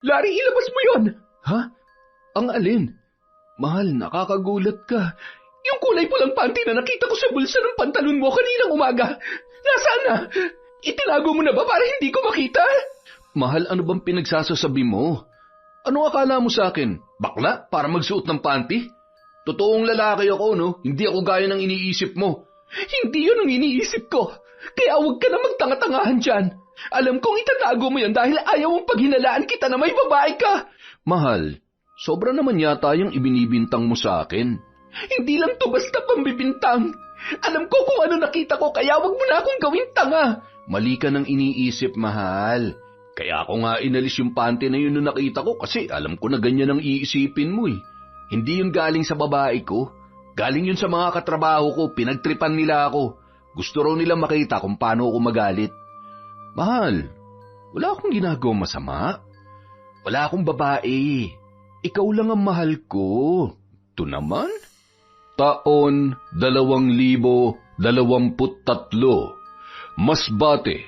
Larry, ilabas mo yon! Ha? Ang alin? Mahal, nakakagulat ka. Yung kulay pulang panty na nakita ko sa bulsa ng pantalon mo kaninang umaga. Nasaan na? Itinago mo na ba para hindi ko makita? Mahal, ano bang pinagsasasabi mo? Ano akala mo sa akin? Bakla para magsuot ng panty? Totoong lalaki ako, no? Hindi ako gaya ng iniisip mo. Hindi yun ang iniisip ko. Kaya huwag ka na magtanga-tangahan dyan. Alam kong itatago mo yan dahil ayaw mong paghinalaan kita na may babae ka. Mahal, sobra naman yata yung ibinibintang mo sa akin. Hindi lang to basta pambibintang. Alam ko kung ano nakita ko kaya wag mo na akong gawing tanga. Mali ka ng iniisip, mahal. Kaya ako nga inalis yung panty na yun nung nakita ko kasi alam ko na ganyan ang iisipin mo eh. Hindi yun galing sa babae ko. Galing yun sa mga katrabaho ko, pinagtripan nila ako. Gusto raw nila makita kung paano ako magalit. Mahal, wala akong ginagawang masama. Wala akong babae. Ikaw lang ang mahal ko. Ito naman? Taon 2023. Masbate.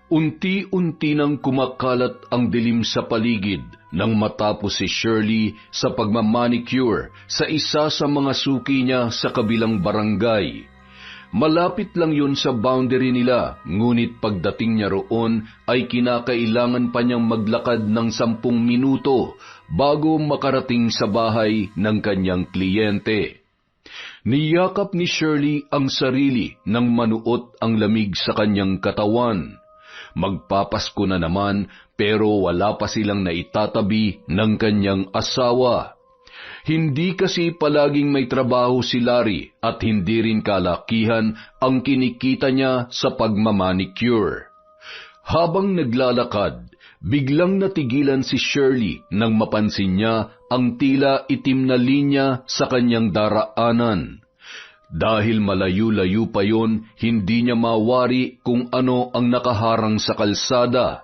Unti-unti nang kumakalat ang dilim sa paligid nang matapos si Shirley sa pagmamanicure sa isa sa mga suki niya sa kabilang barangay. Malapit lang yun sa boundary nila, ngunit pagdating niya roon ay kinakailangan pa niyang maglakad ng 10 minuto bago makarating sa bahay ng kanyang kliyente. Niyakap ni Shirley ang sarili nang manuot ang lamig sa kanyang katawan. Magpapasko na naman pero wala pa silang naitatabi ng kanyang asawa. Hindi kasi palaging may trabaho si Larry at hindi rin kalakihan ang kinikita niya sa pagmamanicure. Habang naglalakad, biglang natigilan si Shirley nang mapansin niya ang tila itim na linya sa kanyang daraanan. Dahil malayo-layo pa yon, hindi niya mawari kung ano ang nakaharang sa kalsada.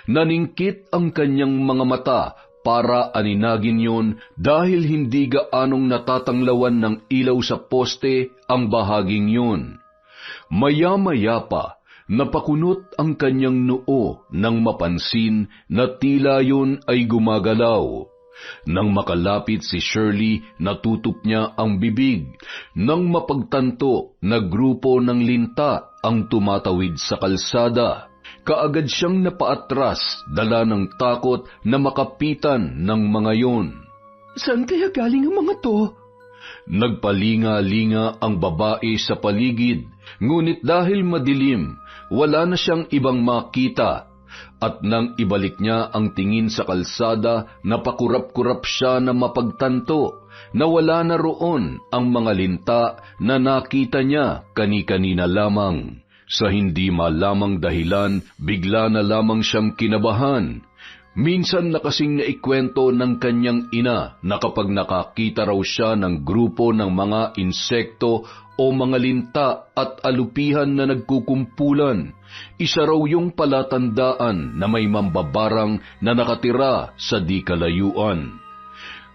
Naningkit ang kanyang mga mata para aninagin yon dahil hindi gaanong natatanglawan ng ilaw sa poste ang bahaging yun. Maya-maya pa, napakunot ang kanyang noo nang mapansin na tila yun ay gumagalaw. Nang makalapit si Shirley, natutup niya ang bibig nang mapagtanto na grupo ng linta ang tumatawid sa kalsada. Kaagad siyang napaatras, dala ng takot na makapitan ng mga yon. Saan kaya galing ang mga to? Nagpalinga-linga ang babae sa paligid, ngunit dahil madilim, wala na siyang ibang makita. At nang ibalik niya ang tingin sa kalsada, napakurap-kurap siya na mapagtanto na wala na roon ang mga linta na nakita niya kani-kanina lamang. Sa hindi malamang dahilan, bigla na lamang siyang kinabahan. Minsan na kasing naikwento ng kanyang ina na kapag nakakita raw siya ng grupo ng mga insekto o mga linta at alupihan na nagkukumpulan, isa raw yung palatandaan na may mambabarang na nakatira sa di kalayuan.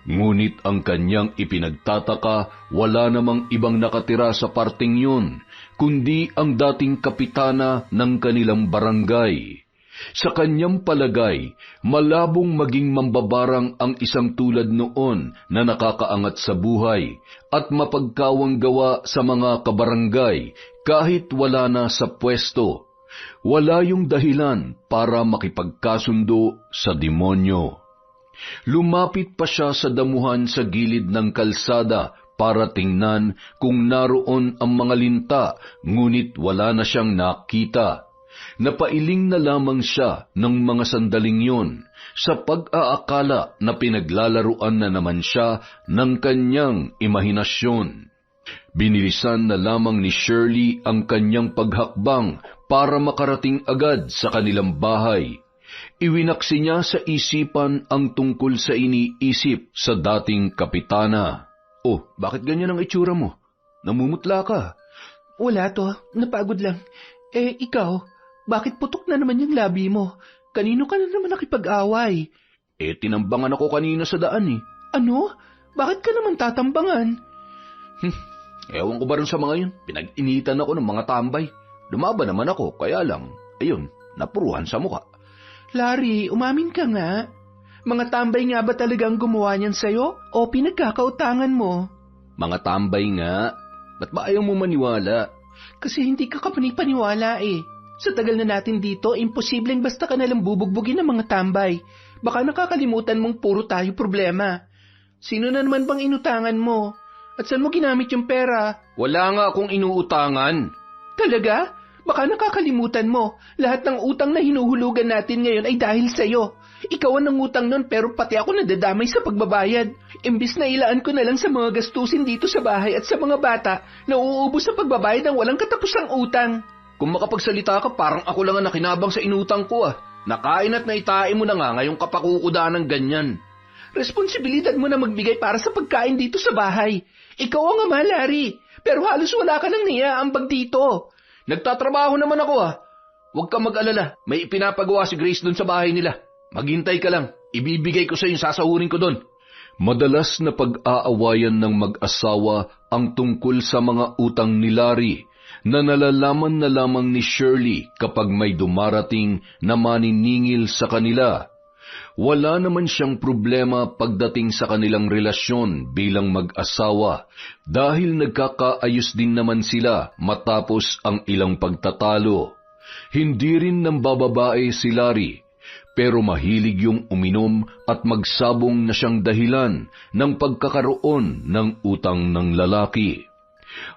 Ngunit ang kanyang ipinagtataka, wala namang ibang nakatira sa parting yun, kundi ang dating kapitana ng kanilang barangay. Sa kanyang palagay, malabong maging mambabarang ang isang tulad noon na nakakaangat sa buhay at mapagkawang gawa sa mga kabarangay kahit wala na sa pwesto. Wala yung dahilan para makipagkasundo sa demonyo. Lumapit pa siya sa damuhan sa gilid ng kalsada para tingnan kung naroon ang mga linta, ngunit wala na siyang nakita. Napailing na lamang siya ng mga sandaling yon sa pag-aakala na pinaglalaruan na naman siya ng kanyang imahinasyon. Binilisan na lamang ni Shirley ang kanyang paghakbang para makarating agad sa kanilang bahay. Iwinaksi niya sa isipan ang tungkol sa iniisip sa dating kapitana. Oh, bakit ganyan ang itsura mo? Namumutla ka. Wala to, napagod lang. Ikaw, bakit putok na naman yung labi mo? Kanino ka na naman nakipag-away? Tinambangan ako kanina sa daan eh. Ano? Bakit ka naman tatambangan? Ewan ko ba rin sa mga yun? Pinag-initan ako ng mga tambay. Lumaban naman ako, kaya lang, ayun, napuruhan sa mukha. Larry, umamin ka nga. Mga tambay nga ba talagang gumawa niyan sa'yo o pinagkakautangan mo? Mga tambay nga. Ba't ba ayaw mo maniwala? Kasi hindi ka kapanipaniwala eh. Sa tagal na natin dito, imposibleng basta ka nalang bubugbugin ng mga tambay. Baka nakakalimutan mong puro tayo problema. Sino na naman bang inutangan mo? At saan mo ginamit yung pera? Wala nga akong inuutangan. Talaga? Baka nakakalimutan mo. Lahat ng utang na hinuhulugan natin ngayon ay dahil sa'yo. Ikaw ang nangutang nun pero pati ako nadadamay sa pagbabayad. Imbis na ilaan ko na lang sa mga gastusin dito sa bahay at sa mga bata, nauubos sa pagbabayad ng walang katapusang utang. Kung makapagsalita ka, parang ako lang ang nakinabang sa inutang ko ah. Nakain at naitain mo na nga ngayong kapakukuda ng ganyan. Responsibilidad mo na magbigay para sa pagkain dito sa bahay. Ikaw ang ama, Larry. Pero halos wala ka nang niyaambag dito. Nagtatrabaho naman ako ah. Huwag kang mag-alala. May ipinapagawa si Grace doon sa bahay nila. Maghintay ka lang. Ibibigay ko sa yung sasahurin ko doon. Madalas na pag-aawayan ng mag-asawa ang tungkol sa mga utang ni Larry na nalalaman na lamang ni Shirley kapag may dumarating na maniningil sa kanila. Wala naman siyang problema pagdating sa kanilang relasyon bilang mag-asawa dahil nagkakaayos din naman sila matapos ang ilang pagtatalo. Hindi rin nambababae si Larry, pero mahilig yung uminom at magsabong na siyang dahilan ng pagkakaroon ng utang ng lalaki.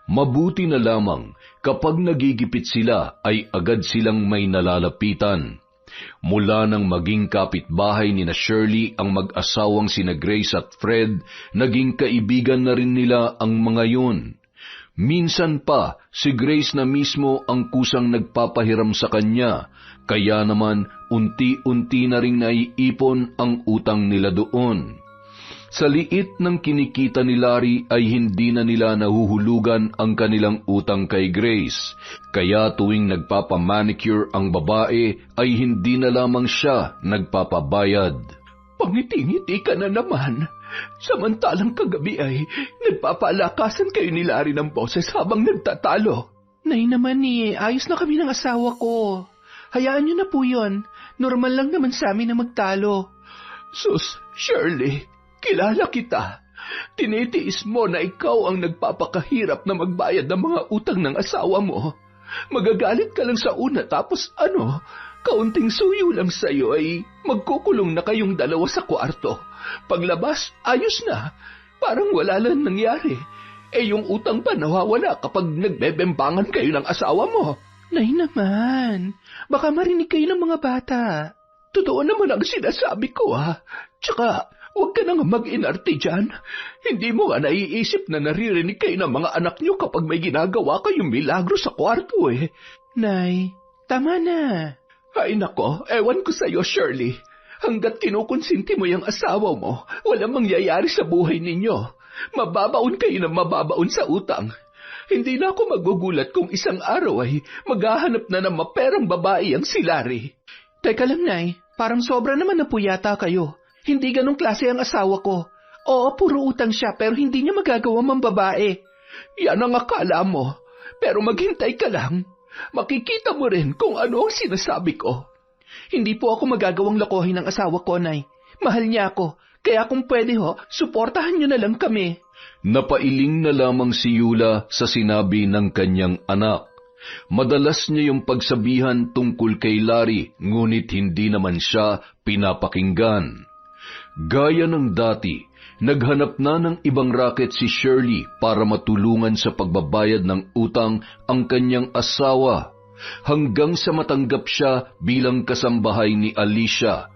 Mabuti na lamang kapag nagigipit sila ay agad silang may nalalapitan. Mula nang maging kapitbahay ni na Shirley ang mag-asawang sina Grace at Fred, naging kaibigan na rin nila ang mga yun. Minsan pa, si Grace na mismo ang kusang nagpapahiram sa kanya, kaya naman unti-unti na ring naiipon ang utang nila doon. Sa liit ng kinikita ni Larry ay hindi na nila nahuhulugan ang kanilang utang kay Grace, kaya tuwing nagpapamanicure ang babae ay hindi na lamang siya nagpapabayad. Pangiti-ngiti ka na naman. Samantalang kagabi ay nagpapalakasan kayo ni Larry ng boses habang nagtatalo. Nay naman ayos na kami ng asawa ko. Hayaan niyo na po yun. Normal lang naman sa amin na magtalo. Sus, Shirley, kilala kita. Tinitiis mo na ikaw ang nagpapakahirap na magbayad ng mga utang ng asawa mo. Magagalit ka lang sa una tapos kaunting suyo lang sa'yo ay magkukulong na kayong dalawa sa kwarto. Paglabas, ayos na. Parang wala lang nangyari. Yung utang pa nawawala kapag nagbebembangan kayo ng asawa mo. Nay naman, baka marinig kayo ng mga bata. Totoo naman ang sinasabi ko Tsaka, huwag ka nang mag-inarte dyan. Hindi mo nga naiisip na naririnig kayo ng mga anak niyo kapag may ginagawa kayong milagro sa kwarto Nay, tama na. Ay nako, ewan ko sa'yo, Shirley. Hanggat kinukonsinti mo yung asawa mo, walang mangyayari sa buhay ninyo. Mababaon kayo ng mababaon sa utang. Hindi na ako magugulat kung isang araw ay maghahanap na ng maperang babae ang si Larry. Teka lang, Nay. Parang sobra naman na po yata kayo. Hindi ganong klase ang asawa ko. Oo, puro utang siya pero hindi niya magagawa mang babae. Yan ang akala mo. Pero maghintay ka lang. Makikita mo rin kung ano ang sinasabi ko. Hindi po ako magagawang lokohin ng asawa ko, Nay. Mahal niya ako. Kaya kung pwede suportahan niyo na lang kami. Napailing na lamang si Yula sa sinabi ng kanyang anak. Madalas niya yung pagsabihan tungkol kay Larry, ngunit hindi naman siya pinapakinggan. Gaya ng dati, naghanap na ng ibang raket si Shirley para matulungan sa pagbabayad ng utang ang kanyang asawa, hanggang sa matanggap siya bilang kasambahay ni Alicia,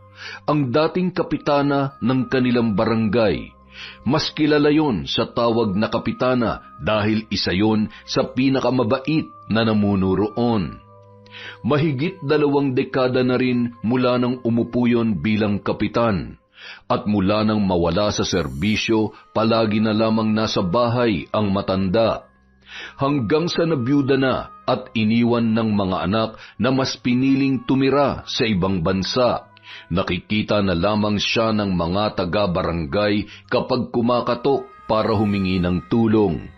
ang dating kapitana ng kanilang barangay. Mas kilala yon sa tawag na kapitana dahil isa yon sa pinakamabait na namuno roon. Mahigit 2 dekada na rin mula nang umupo yon bilang kapitan. At mula nang mawala sa serbisyo, palagi na lamang nasa bahay ang matanda. Hanggang sa nabiyuda na at iniwan ng mga anak na mas piniling tumira sa ibang bansa. Nakikita na lamang siya ng mga taga-barangay kapag kumakatok para humingi ng tulong.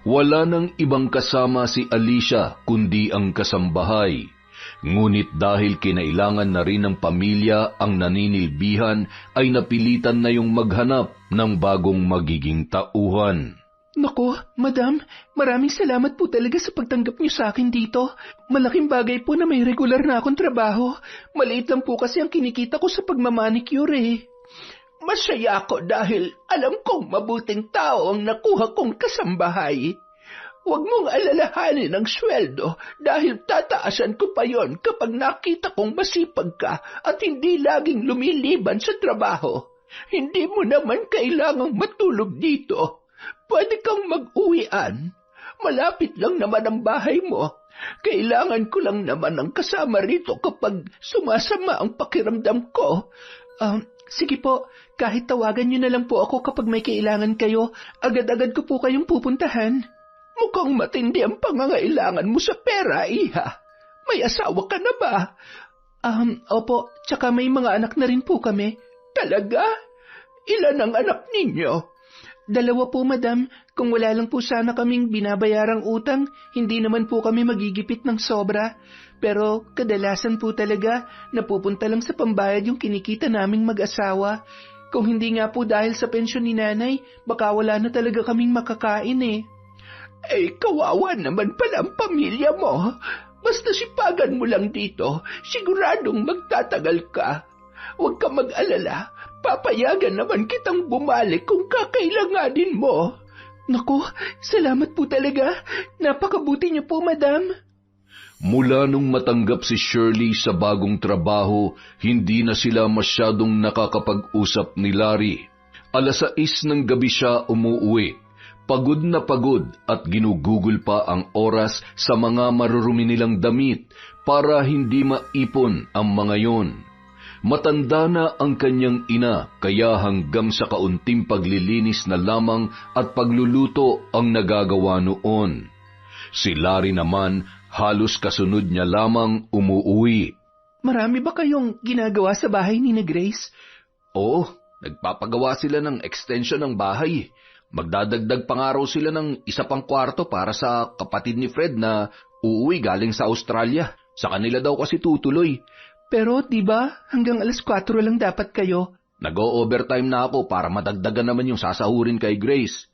Wala nang ibang kasama si Alicia kundi ang kasambahay. Ngunit dahil kinailangan na rin ng pamilya ang naninilbihan, ay napilitan na yung maghanap ng bagong magiging tauhan. Nako, madam, maraming salamat po talaga sa pagtanggap niyo sa akin dito. Malaking bagay po na may regular na akong trabaho. Maliit lang po kasi ang kinikita ko sa pagmamanicure eh. Masaya ako dahil alam kong mabuting tao ang nakuha kong kasambahay. Huwag mong alalahanin ang sweldo dahil tataasan ko pa yon kapag nakita kong masipag ka at hindi laging lumiliban sa trabaho. Hindi mo naman kailangang matulog dito. Pwede kang mag-uwian. Malapit lang naman ang bahay mo. Kailangan ko lang naman ng kasama rito kapag sumasama ang pakiramdam ko. Sige po, kahit tawagan niyo na lang po ako kapag may kailangan kayo, agad-agad ko po kayong pupuntahan. Mukhang matindi ang pangangailangan mo sa pera, iha. May asawa ka na ba? Opo, tsaka may mga anak na rin po kami. Talaga? Ilan ang anak ninyo? 2 po, madam. Kung wala lang po sana kaming binabayarang utang, hindi naman po kami magigipit ng sobra. Pero kadalasan po talaga, napupunta lang sa pambayad yung kinikita naming mag-asawa. Kung hindi nga po dahil sa pensyon ni nanay, baka wala na talaga kaming makakain eh. Kawawa naman pala ang pamilya mo. Basta sipagan mo lang dito, siguradong magtatagal ka. Huwag ka mag-alala, papayagan naman kitang bumalik kung kakailanganin mo. Naku, salamat po talaga. Napakabuti niyo po, madam. Mula nung matanggap si Shirley sa bagong trabaho, hindi na sila masyadong nakakapag-usap ni Larry. 6:00 ng gabi siya umuuwi. Pagod na pagod at ginugugol pa ang oras sa mga marurumi nilang damit para hindi maipon ang mga yon. Matanda na ang kanyang ina kaya hanggang sa kaunting paglilinis na lamang at pagluluto ang nagagawa noon. Si Larry naman halos kasunod niya lamang umuuwi. Marami ba kayong ginagawa sa bahay ni na Grace? Oo, nagpapagawa sila ng extension ng bahay. Magdadagdag pa nga raw sila ng 1 pang kwarto para sa kapatid ni Fred na uuwi galing sa Australia. Sa kanila daw kasi tutuloy. Pero di ba hanggang 4:00 lang dapat kayo? Nag-o-overtime na ako para madagdagan naman yung sasahurin kay Grace.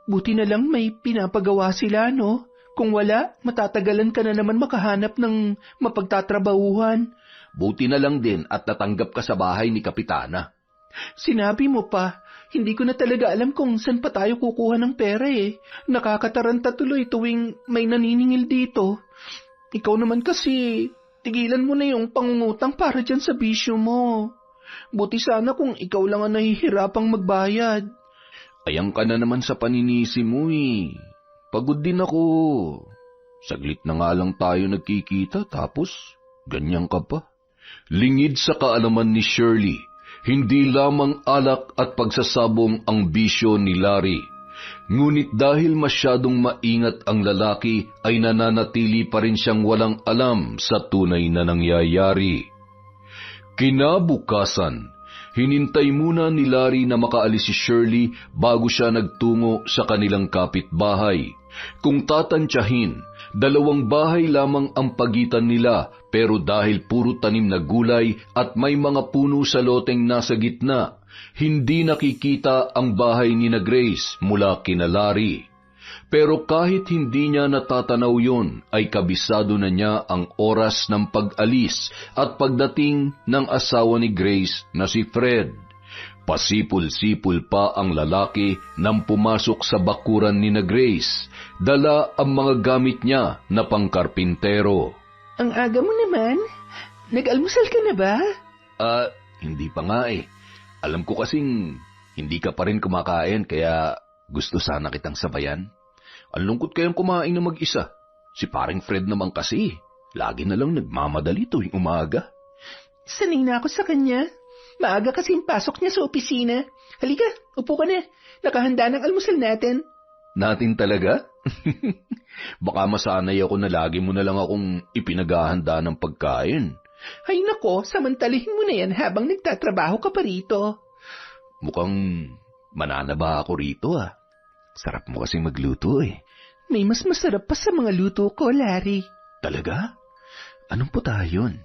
Buti na lang may pinapagawa sila, no? Kung wala, matatagalan ka na naman makahanap ng mapagtatrabahuhan. Buti na lang din at natanggap ka sa bahay ni Kapitana. Sinabi mo pa, hindi ko na talaga alam kung saan pa tayo kukuha ng pera eh. Nakakataranta tuloy tuwing may naniningil dito. Ikaw naman kasi, tigilan mo na yung pangungutang para dyan sa bisyo mo. Buti sana kung ikaw lang ang nahihirapang magbayad. Ayang ka na naman sa paninisi mo eh. Pagod din ako. Saglit na nga lang tayo nagkikita tapos ganyan ka pa. Lingid sa kaalaman ni Shirley, hindi lamang alak at pagsasabong ang bisyo ni Larry. Ngunit dahil masyadong maingat ang lalaki ay nananatili pa rin siyang walang alam sa tunay na nangyayari. Kinabukasan, hinintay muna ni Larry na makaalis si Shirley bago siya nagtungo sa kanilang kapitbahay. Kung tatantyahin, 2 bahay lamang ang pagitan nila pero dahil puro tanim na gulay at may mga puno sa loteng nasa gitna, hindi nakikita ang bahay ni na Grace mula kina Larry. Pero kahit hindi niya natatanaw yon, ay kabisado na niya ang oras ng pag-alis at pagdating ng asawa ni Grace na si Fred. Pasipul-sipul pa ang lalaki nang pumasok sa bakuran ni na Grace. Dala ang mga gamit niya na pangkarpintero. Ang aga mo naman. Nag-almusal ka na ba? Hindi pa nga eh. Alam ko kasing hindi ka pa rin kumakain kaya gusto sana kitang sabayan. Ang lungkot kayong kumain na mag-isa. Si paring Fred naman kasi, lagi na lang nagmamadali tuwing umaga. Sanay na ako sa kanya. Maaga kasi yung pasok niya sa opisina. Halika, upo ka na. Nakahanda ng almusal natin. Natin talaga? Baka masanay ako na lagi mo na lang akong ipinaghahanda ng pagkain. Ay nako, samantalihin mo na yan habang nagtatrabaho ka pa rito. Mukhang mananaba ako rito ah. Sarap mo kasi magluto eh. May mas masarap pa sa mga luto ko, Larry. Talaga? Anong putahe yun?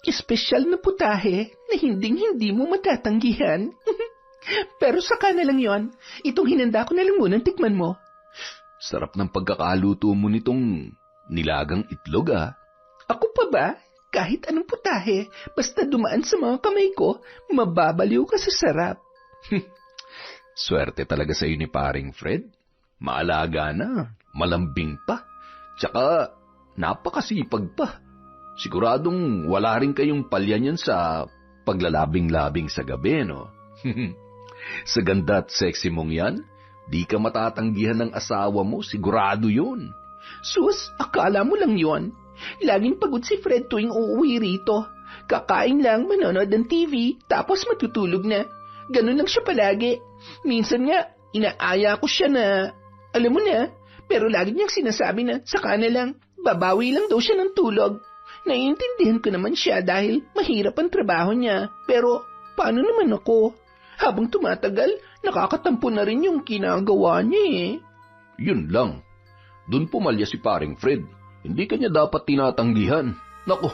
Espesyal na putahe na hinding-hindi mo matatanggihan. Pero saka na lang yon. Itong hinanda ko na lang munang tikman mo. Sarap ng pagkakaluto mo nitong nilagang itlog, ah. Ako pa ba? Kahit anong putahe, basta dumaan sa mga kamay ko, mababaliw ka sa sarap. Swerte talaga sa ni paring Fred. Maalaga na, malambing pa, tsaka napakasipag pa. Siguradong wala rin kayong palya niyan sa paglalabing-labing sa gabi, no? Sa ganda at sexy mong yan, di ka matatanggihan ng asawa mo, sigurado yun. Sus, akala mo lang yon. Laging pagod si Fred tuwing uuwi rito. Kakain lang, manonood ng TV, tapos matutulog na. Ganun lang siya palagi. Minsan nga, inaaya ko siya na, alam mo na, pero lagi niyang sinasabi na, saka na lang, babawi lang daw siya ng tulog. Naiintindihan ko naman siya dahil mahirap ang trabaho niya. Pero, paano naman ako? Habang tumatagal, nakakatampo na rin yung ginagawa niya eh. Yun lang. Doon pumalya si paring Fred. Hindi kanya dapat tinatanggihan. Naku,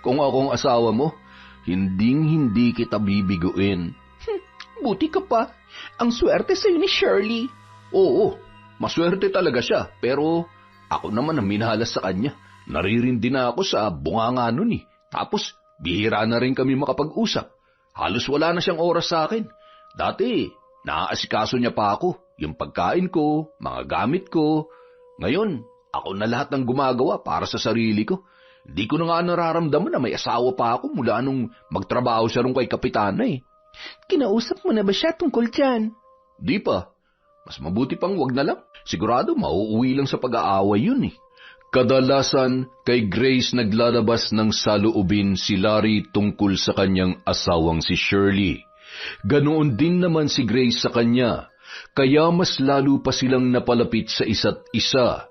kung akong asawa mo, hinding-hindi kita bibiguin. Buti ka pa. Ang swerte sa'yo ni Shirley. Oo, maswerte talaga siya. Pero ako naman ang minahalas sa kanya. Naririndi na ako sa bunganga nun eh. Tapos, bihira na rin kami makapag-usap. Halos wala na siyang oras sa akin. Dati, naaasikaso niya pa ako. Yung pagkain ko, mga gamit ko. Ngayon, ako na lahat ng gumagawa para sa sarili ko. Di ko na nga nararamdaman na may asawa pa ako mula nung magtrabaho siya rin kay Kapitana eh. Kinausap mo na ba siya tungkol dyan? Di pa. Mas mabuti pang wag na lang. Sigurado mauuwi lang sa pag-aaway yun eh. Kadalasan, kay Grace naglalabas ng saloobin si Larry tungkol sa kanyang asawang si Shirley. Ganoon din naman si Grace sa kanya, kaya mas lalo pa silang napalapit sa isa't isa.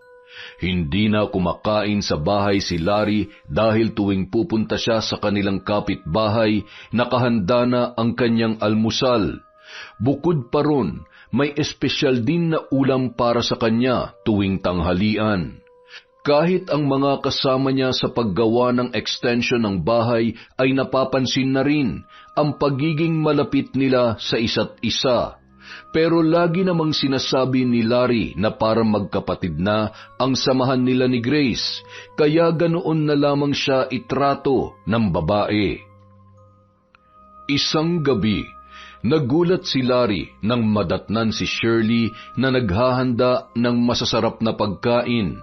Hindi na kumakain sa bahay si Larry dahil tuwing pupunta siya sa kanilang kapitbahay, nakahanda na ang kanyang almusal. Bukod pa ron, may espesyal din na ulam para sa kanya tuwing tanghalian. Kahit ang mga kasama niya sa paggawa ng extension ng bahay ay napapansin na rin ang pagiging malapit nila sa isa't isa. Pero lagi namang sinasabi ni Larry na parang magkapatid na ang samahan nila ni Grace, kaya ganoon na lamang siya itrato ng babae. Isang gabi, nagulat si Larry nang madatnan si Shirley na naghahanda ng masasarap na pagkain.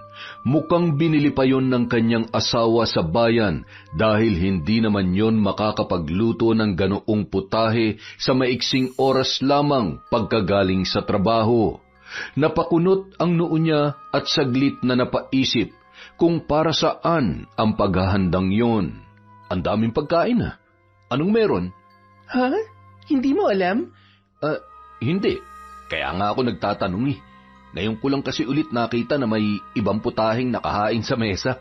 Mukhang binili pa yon ng kanyang asawa sa bayan dahil hindi naman yon makakapagluto ng ganoong putahe sa maiksing oras lamang pagkagaling sa trabaho. Napakunot ang noo niya at saglit na napaisip kung para saan ang paghahandang yon. Ang daming pagkain ah. Anong meron? Ha? Hindi mo alam? Hindi. Kaya nga ako nagtatanong eh. Ngayon ko lang kasi ulit nakita na may ibang putaheng nakahain sa mesa.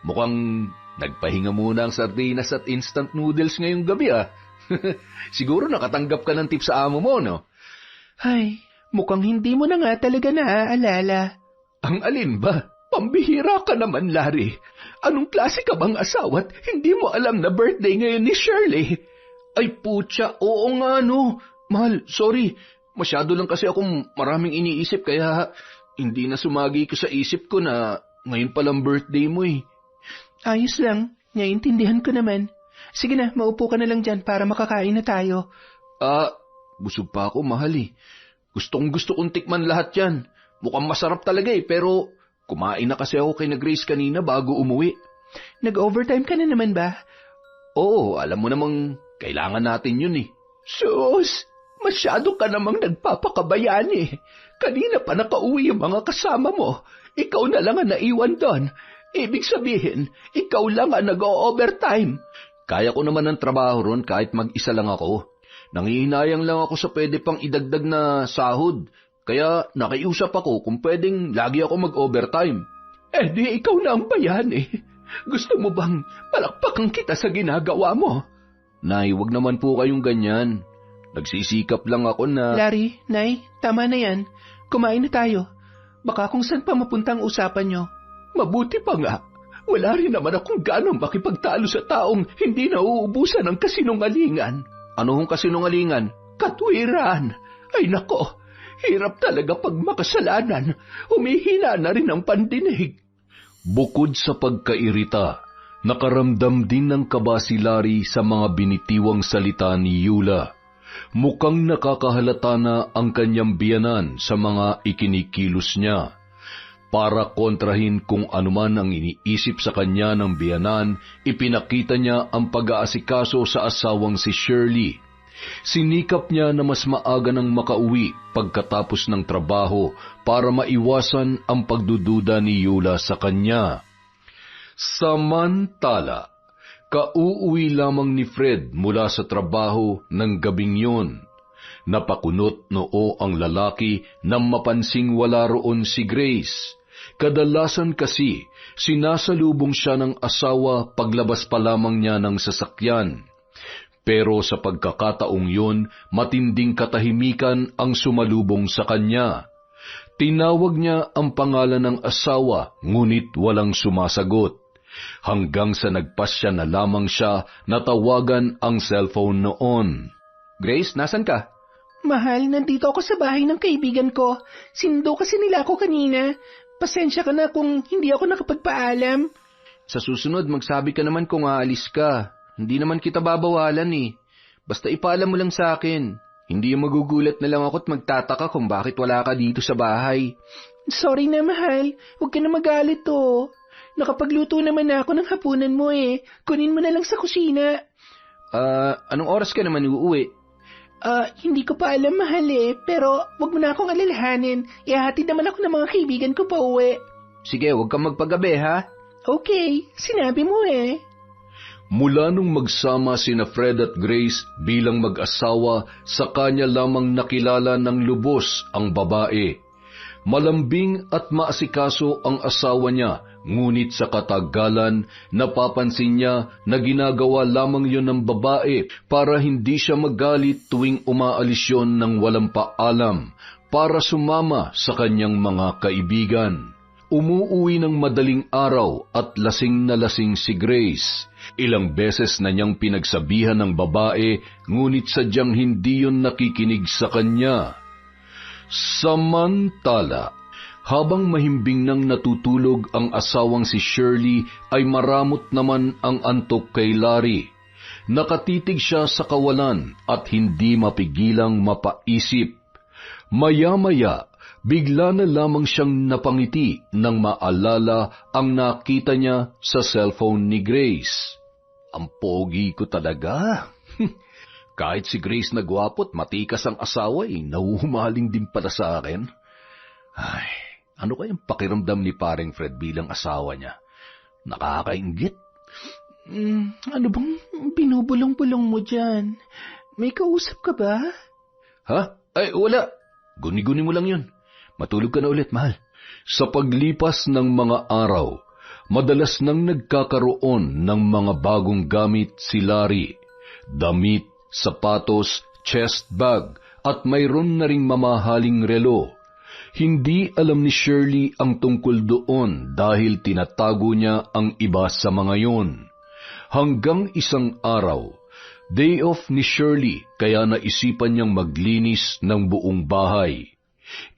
Mukhang nagpahinga muna ang sardinas at instant noodles ngayong gabi ah. Siguro nakatanggap ka ng tip sa amo mo, no? Ay, mukhang hindi mo na nga talaga naaalala. Ang alin ba? Pambihira ka naman, Larry. Anong klase ka bang asawa't hindi mo alam na birthday ngayon ni Shirley? Ay putya, oo nga no. Mahal, sorry. Masyado lang kasi akong maraming iniisip kaya hindi na sumagi ko sa isip ko na ngayon palang birthday mo eh. Ayos lang, naiintindihan ko naman. Sige na, maupo ka na lang dyan para makakain na tayo. Busog pa ako, mahal eh. Gusto kong tikman lahat yan. Mukhang masarap talaga eh, pero kumain na kasi ako kay na Grace kanina bago umuwi. Nag-overtime ka na naman ba? Oo, alam mo namang kailangan natin yun eh. Sus! Masyado ka namang nagpapakabayani. Kanina pa nakauwi yung mga kasama mo. Ikaw na lang ang naiwan doon. Ibig sabihin, ikaw lang ang nag-o-overtime. Kaya ko naman ang trabaho ron kahit mag-isa lang ako. Nangihinayang lang ako sa pwede pang idagdag na sahod. Kaya nakiusap ako kung pwedeng lagi ako mag-overtime. Di ikaw na ang bayani. Gusto mo bang palakpakan kita sa ginagawa mo? Nay, wag naman po kayong ganyan. Nagsisikap lang ako na... Larry, Nay, tama na yan. Kumain na tayo. Baka kung saan pa mapunta ang usapan nyo. Mabuti pa nga. Wala rin naman akong ganong makipagtalo sa taong hindi nauubusan ng kasinungalingan. Ano hong kasinungalingan? Katwiran. Ay nako, hirap talaga pag makasalanan. Humihina na rin ang pandinig. Bukod sa pagkairita, nakaramdam din ng kaba si Larry sa mga binitiwang salita ni Eula. Mukhang nakakahalata na ang kanyang biyanan sa mga ikinikilos niya. Para kontrahin kung anuman ang iniisip sa kanya ng biyanan, ipinakita niya ang pag-aasikaso sa asawang si Shirley. Sinikap niya na mas maaga nang makauwi pagkatapos ng trabaho para maiwasan ang pagdududa ni Eula sa kanya. Samantala, kauuwi lamang ni Fred mula sa trabaho ng gabing yun. Napakunot noo ang lalaki nang mapansing wala roon si Grace. Kadalasan kasi, sinasalubong siya ng asawa paglabas pa lamang niya ng sasakyan. Pero sa pagkakataong yun, matinding katahimikan ang sumalubong sa kanya. Tinawag niya ang pangalan ng asawa, ngunit walang sumasagot. Hanggang sa nagpasya na lamang siya natawagan ang cellphone noon. Grace, nasan ka? Mahal, nandito ako sa bahay ng kaibigan ko. Sindo kasi nila ako kanina. Pasensya ka na kung hindi ako nakapagpaalam. Sa susunod, magsabi ka naman kung aalis ka. Hindi naman kita babawalan eh. Basta ipaalam mo lang sa akin. Hindi yung magugulat na lang ako at magtataka kung bakit wala ka dito sa bahay. Sorry na, mahal. Huwag ka na magalit oh. Nakapagluto naman na ako ng hapunan mo eh. Kunin mo na lang sa kusina. Anong oras ka naman uuwi? Hindi ko pa alam, mahal eh. Pero wag mo na akong alalahanin. Ihahatid naman ako ng mga kaibigan ko pa uwi. Sige, huwag kang magpagabi ha. Okay, sinabi mo eh. Mula nung magsama sina Fred at Grace bilang mag-asawa, sa kanya lamang nakilala ng lubos ang babae. Malambing at maasikaso ang asawa niya, ngunit sa katagalan, napapansin niya na ginagawa lamang yon ng babae para hindi siya magalit tuwing umaalis yon ng walang paalam para sumama sa kanyang mga kaibigan. Umuuwi ng madaling araw at lasing na lasing si Grace. Ilang beses na niyang pinagsabihan ng babae, ngunit sadyang hindi yon nakikinig sa kanya. Samantala, habang mahimbing nang natutulog ang asawang si Shirley, ay maramot naman ang antok kay Larry. Nakatitig siya sa kawalan at hindi mapigilang mapaisip. Maya-maya, bigla na lamang siyang napangiti nang maalala ang nakita niya sa cellphone ni Grace. Ang pogi ko talaga. Kahit si Grace na gwapo't matikas ang asawa nahuhumaling din pala sa akin. Ay, ano kayang pakiramdam ni paring Fred bilang asawa niya? Nakakainggit. Ano bang binubulong-bulong mo dyan? May kausap ka ba? Ha? Ay, wala. Guni-guni mo lang yun. Matulog ka na ulit, mahal. Sa paglipas ng mga araw, madalas nang nagkakaroon ng mga bagong gamit si Larry. Damit, sapatos, chest bag, at mayroon na ring mamahaling relo. Hindi alam ni Shirley ang tungkol doon dahil tinatago niya ang iba sa mga yun. Hanggang isang araw, day off ni Shirley kaya naisipan niyang maglinis ng buong bahay.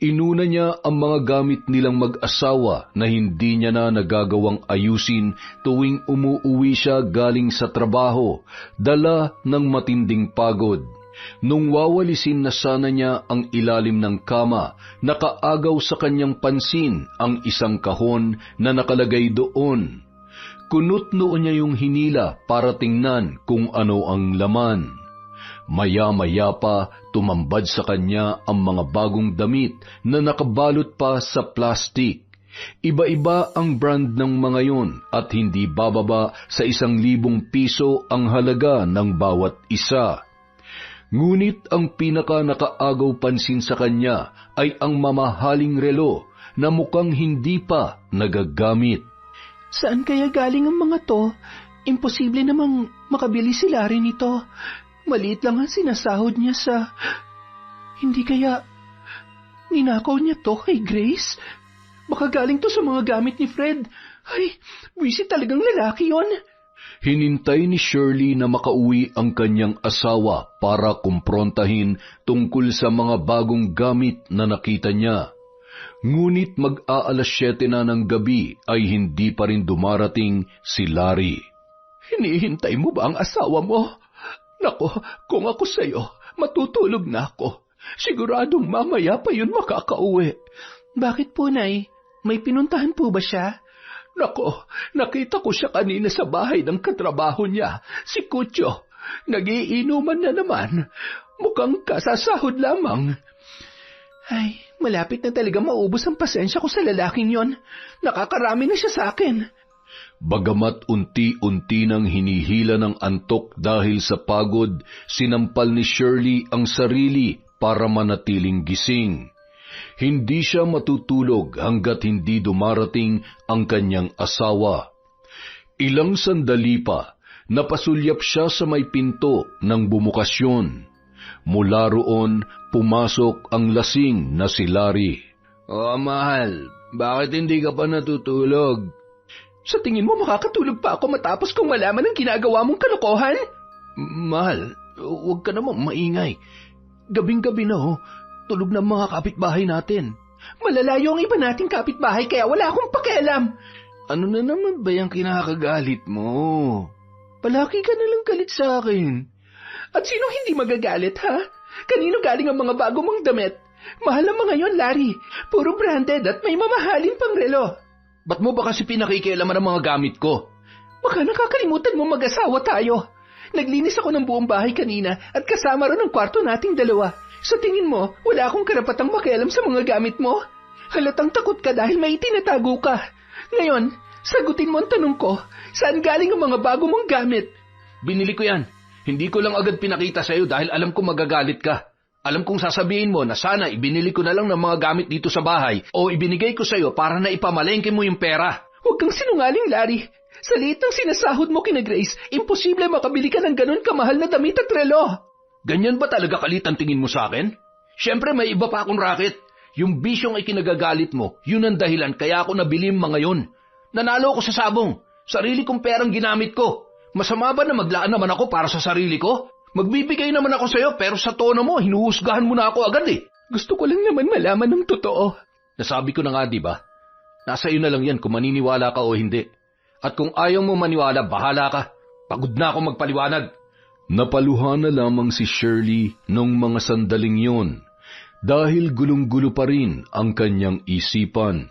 Inuna niya ang mga gamit nilang mag-asawa na hindi niya na nagagawang ayusin tuwing umuuwi siya galing sa trabaho, dala ng matinding pagod. Nung wawalisin na sana niya ang ilalim ng kama, nakaagaw sa kanyang pansin ang isang kahon na nakalagay doon. Kunot noon niya yung hinila para tingnan kung ano ang laman. Maya-maya pa, tumambad sa kanya ang mga bagong damit na nakabalot pa sa plastik. Iba-iba ang brand ng mga yon at hindi bababa sa 1,000 piso ang halaga ng bawat isa. Ngunit ang pinaka-nakaagaw pansin sa kanya ay ang mamahaling relo na mukhang hindi pa nagagamit. Saan kaya galing ang mga to? Imposible namang makabili si Larry nito. Maliit lang ang sinasahod niya sa... Hindi kaya... Ninakaw niya to kay Grace? Baka galing to sa mga gamit ni Fred. Ay, wisit talagang lalaki yon. Hinintay ni Shirley na makauwi ang kanyang asawa para kumprontahin tungkol sa mga bagong gamit na nakita niya. Ngunit mag-aalas 7 na ng gabi ay hindi pa rin dumarating si Larry. Hinihintay mo ba ang asawa mo? Nako, kung ako sa'yo, matutulog na ako. Siguradong mamaya pa yun makakauwi. Bakit po, Nay? May pinuntahan po ba siya? Nako, nakita ko siya kanina sa bahay ng katrabaho niya, si Kucho. Nagiinuman na naman. Mukhang kasasahod lamang. Ay, malapit na talaga maubos ang pasensya ko sa lalaking yon. Nakakarami na siya sa akin. Bagamat unti-unti nang hinihila ng antok dahil sa pagod, sinampal ni Shirley ang sarili para manatiling gising. Hindi siya matutulog hanggat hindi dumarating ang kanyang asawa. Ilang sandali pa, napasulyap siya sa may pinto ng bumukasyon. Mula roon, pumasok ang lasing na si Larry. Oh, mahal, bakit hindi ka pa natutulog? Sa tingin mo makakatulog pa ako matapos kong malaman ang ginagawa mong kalokohan? Mahal, huwag ka naman maingay. Gabing-gabi na tulog na mga kapitbahay natin. Malalayo ang iba nating kapitbahay kaya wala akong pakialam. Ano na naman ba yung kinakagalit mo? Palagi ka nalang galit sa akin. At sino hindi magagalit, ha? Kanino galing ang mga bago mong damit? Mahal ang mga yon, Larry. Puro branded at may mamahalin pang relo. Ba't mo ba kasi pinakikialaman ang mga gamit ko? Baka nakakalimutan mo mag-asawa tayo. Naglinis ako ng buong bahay kanina at kasama ron ang kwarto nating dalawa. Sa tingin mo, wala akong karapatang makialam sa mga gamit mo? Halatang takot ka dahil may itinatago ka. Ngayon, sagutin mo ang tanong ko, saan galing ang mga bago mong gamit? Binili ko yan. Hindi ko lang agad pinakita sa'yo dahil alam kong magagalit ka. Alam kong sasabihin mo na sana ibinili ko na lang ng mga gamit dito sa bahay o ibinigay ko sa'yo para na ipamalengke mo yung pera. Huwag kang sinungaling, Larry. Sa liit ng sinasahod mo kina Grace, imposible makabili ka ng ganun kamahal na damit at relo. Ganyan ba talaga kalit ang tingin mo sa akin? Siyempre may iba pa akong racket. Yung bisyong ay kinagagalit mo, yun ang dahilan kaya ako nabili mga yun. Nanalo ako sa sabong. Sarili kong perang ginamit ko. Masama ba na maglaan naman ako para sa sarili ko? Magbibigay naman ako sa'yo pero sa tono mo, hinuhusgahan mo na ako agad eh. Gusto ko lang naman malaman ng totoo. Nasabi ko na nga, di ba? Nasa iyo na lang yan kung maniniwala ka o hindi. At kung ayaw mo maniwala, bahala ka. Pagod na ako magpaliwanag. Napaluhan na lamang si Shirley nung mga sandaling yon dahil gulong-gulo pa rin ang kanyang isipan.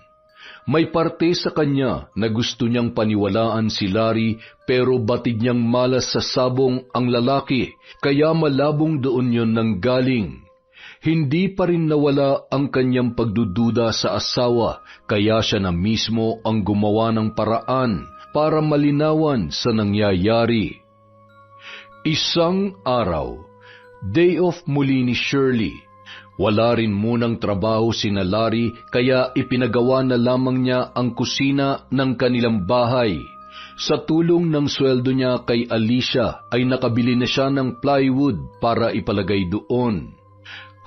May parte sa kanya na gusto niyang paniwalaan si Larry pero batid niyang malas sa sabong ang lalaki kaya malabong doon yon nanggaling. Hindi pa rin nawala ang kanyang pagdududa sa asawa kaya siya na mismo ang gumawa ng paraan para malinawan sa nangyayari. Isang araw, day off muli ni Shirley. Wala rin munang trabaho sina Larry kaya ipinagawa na lamang niya ang kusina ng kanilang bahay. Sa tulong ng sweldo niya kay Alicia ay nakabili na siya ng plywood para ipalagay doon.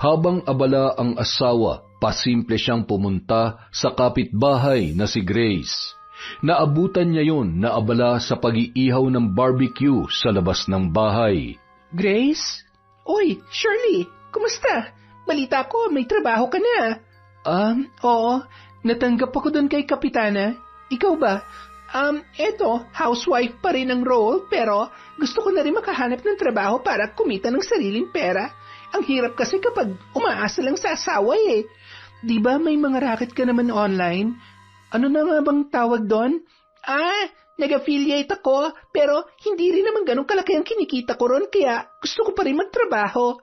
Habang abala ang asawa, pasimple siyang pumunta sa kapitbahay na si Grace. Naabutan niya yon na abala sa pag-iihaw ng barbecue sa labas ng bahay. Grace? Oy, Shirley, kumusta? Balita ko, may trabaho ka na. Oo. Natanggap ako doon kay Kapitana. Ikaw ba? Eto, housewife pa rin ang role, pero gusto ko na rin makahanap ng trabaho para kumita ng sariling pera. Ang hirap kasi kapag umaasa lang sa asawa eh. Di ba may mga racket ka naman online? Ano na nga bang tawag doon? Nag-affiliate ako, pero hindi rin naman ganun kalaki ang kinikita ko ron, kaya gusto ko pa rin magtrabaho.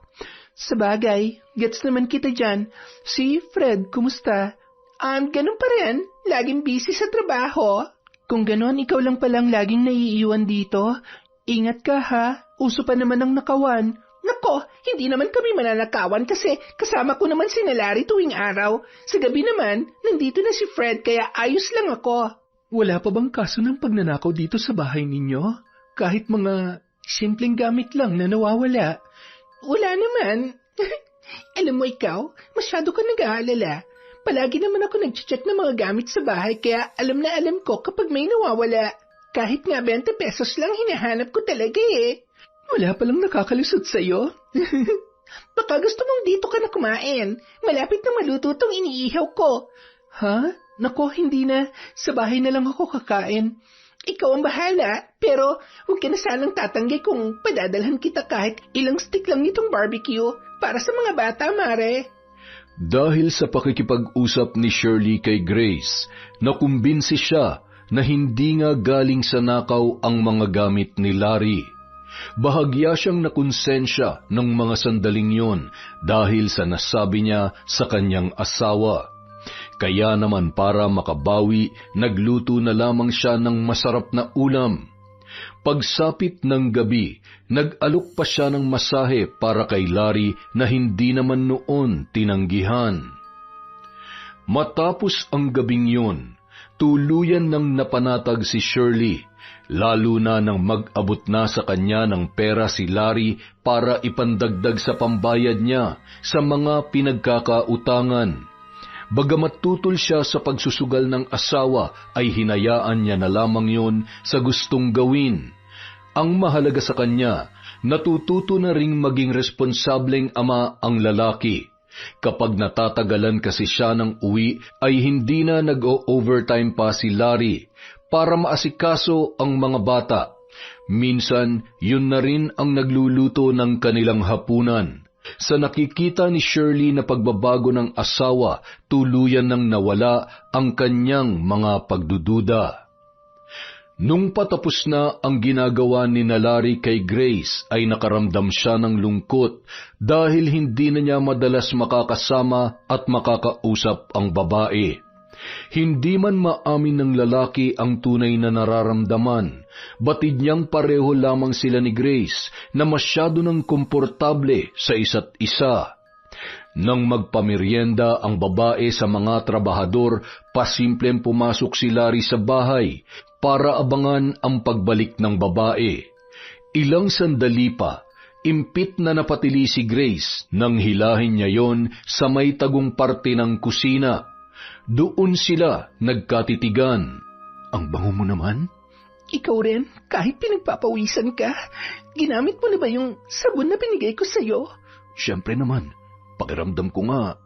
Sabagay, gets naman kita dyan. Si Fred, kumusta? Ganun pa rin. Laging busy sa trabaho. Kung ganun, ikaw lang palang laging naiiwan dito. Ingat ka ha, uso pa naman ang nakawan. Nako, hindi naman kami mananakawan kasi kasama ko naman si Larry tuwing araw. Sa gabi naman, nandito na si Fred kaya ayos lang ako. Wala pa bang kaso ng pagnanakaw dito sa bahay ninyo? Kahit mga simpleng gamit lang na nawawala. Wala naman. Alam mo ikaw, masyado ka nag-aalala. Palagi naman ako nag-check ng mga gamit sa bahay kaya alam na alam ko kapag may nawawala. Kahit nga 20 pesos lang hinahanap ko talaga eh. Wala palang nakakalusot sa'yo. Baka gusto mong dito ka na kumain. Malapit na maluto tong iniihaw ko. Ha? Nako, hindi na. Sa bahay na lang ako kakain. Ikaw ang bahala, pero huwag ka na sanang tatanggi kung padadalhan kita kahit ilang stick lang nitong barbecue para sa mga bata, Mare. Dahil sa pakikipag-usap ni Shirley kay Grace, nakumbinsi siya na hindi nga galing sa nakaw ang mga gamit ni Larry. Bahagya siyang nakonsensya ng mga sandaling yon dahil sa nasabi niya sa kanyang asawa. Kaya naman para makabawi, nagluto na lamang siya ng masarap na ulam. Pagsapit ng gabi, nag-alok pa siya ng masahe para kay Larry na hindi naman noon tinanggihan. Matapos ang gabing yun, tuluyan ng napanatag si Shirley, lalo na nang mag-abot na sa kanya ng pera si Larry para ipandagdag sa pambayad niya sa mga pinagkakautangan. Bagamat tutol siya sa pagsusugal ng asawa, ay hinayaan niya na lamang yun sa gustong gawin. Ang mahalaga sa kanya, natututo na ring maging responsableng ama ang lalaki. Kapag natatagalan kasi siya ng uwi, ay hindi na nag-o-overtime pa si Larry para maasikaso ang mga bata. Minsan, yun na rin ang nagluluto ng kanilang hapunan. Sa nakikita ni Shirley na pagbabago ng asawa, tuluyan nang nawala ang kanyang mga pagdududa. Nung patapos na ang ginagawa ni Larry kay Grace, ay nakaramdam siya ng lungkot dahil hindi na niya madalas makakasama at makakausap ang babae. Hindi man maamin ng lalaki ang tunay na nararamdaman, batid niyang pareho lamang sila ni Grace na masyado ng komportable sa isa't isa. Nang magpamerienda ang babae sa mga trabahador, pasimpleng pumasok si Larry sa bahay para abangan ang pagbalik ng babae. Ilang sandali pa, impit na napatili si Grace nang hilahin niya yon sa may tagong parte ng kusina. Doon sila nagkatitigan. Ang bango mo naman? Ikaw rin, kahit pinagpapawisan ka, ginamit mo na ba yung sabon na binigay ko sa'yo? Siyempre naman, pakiramdam ko nga,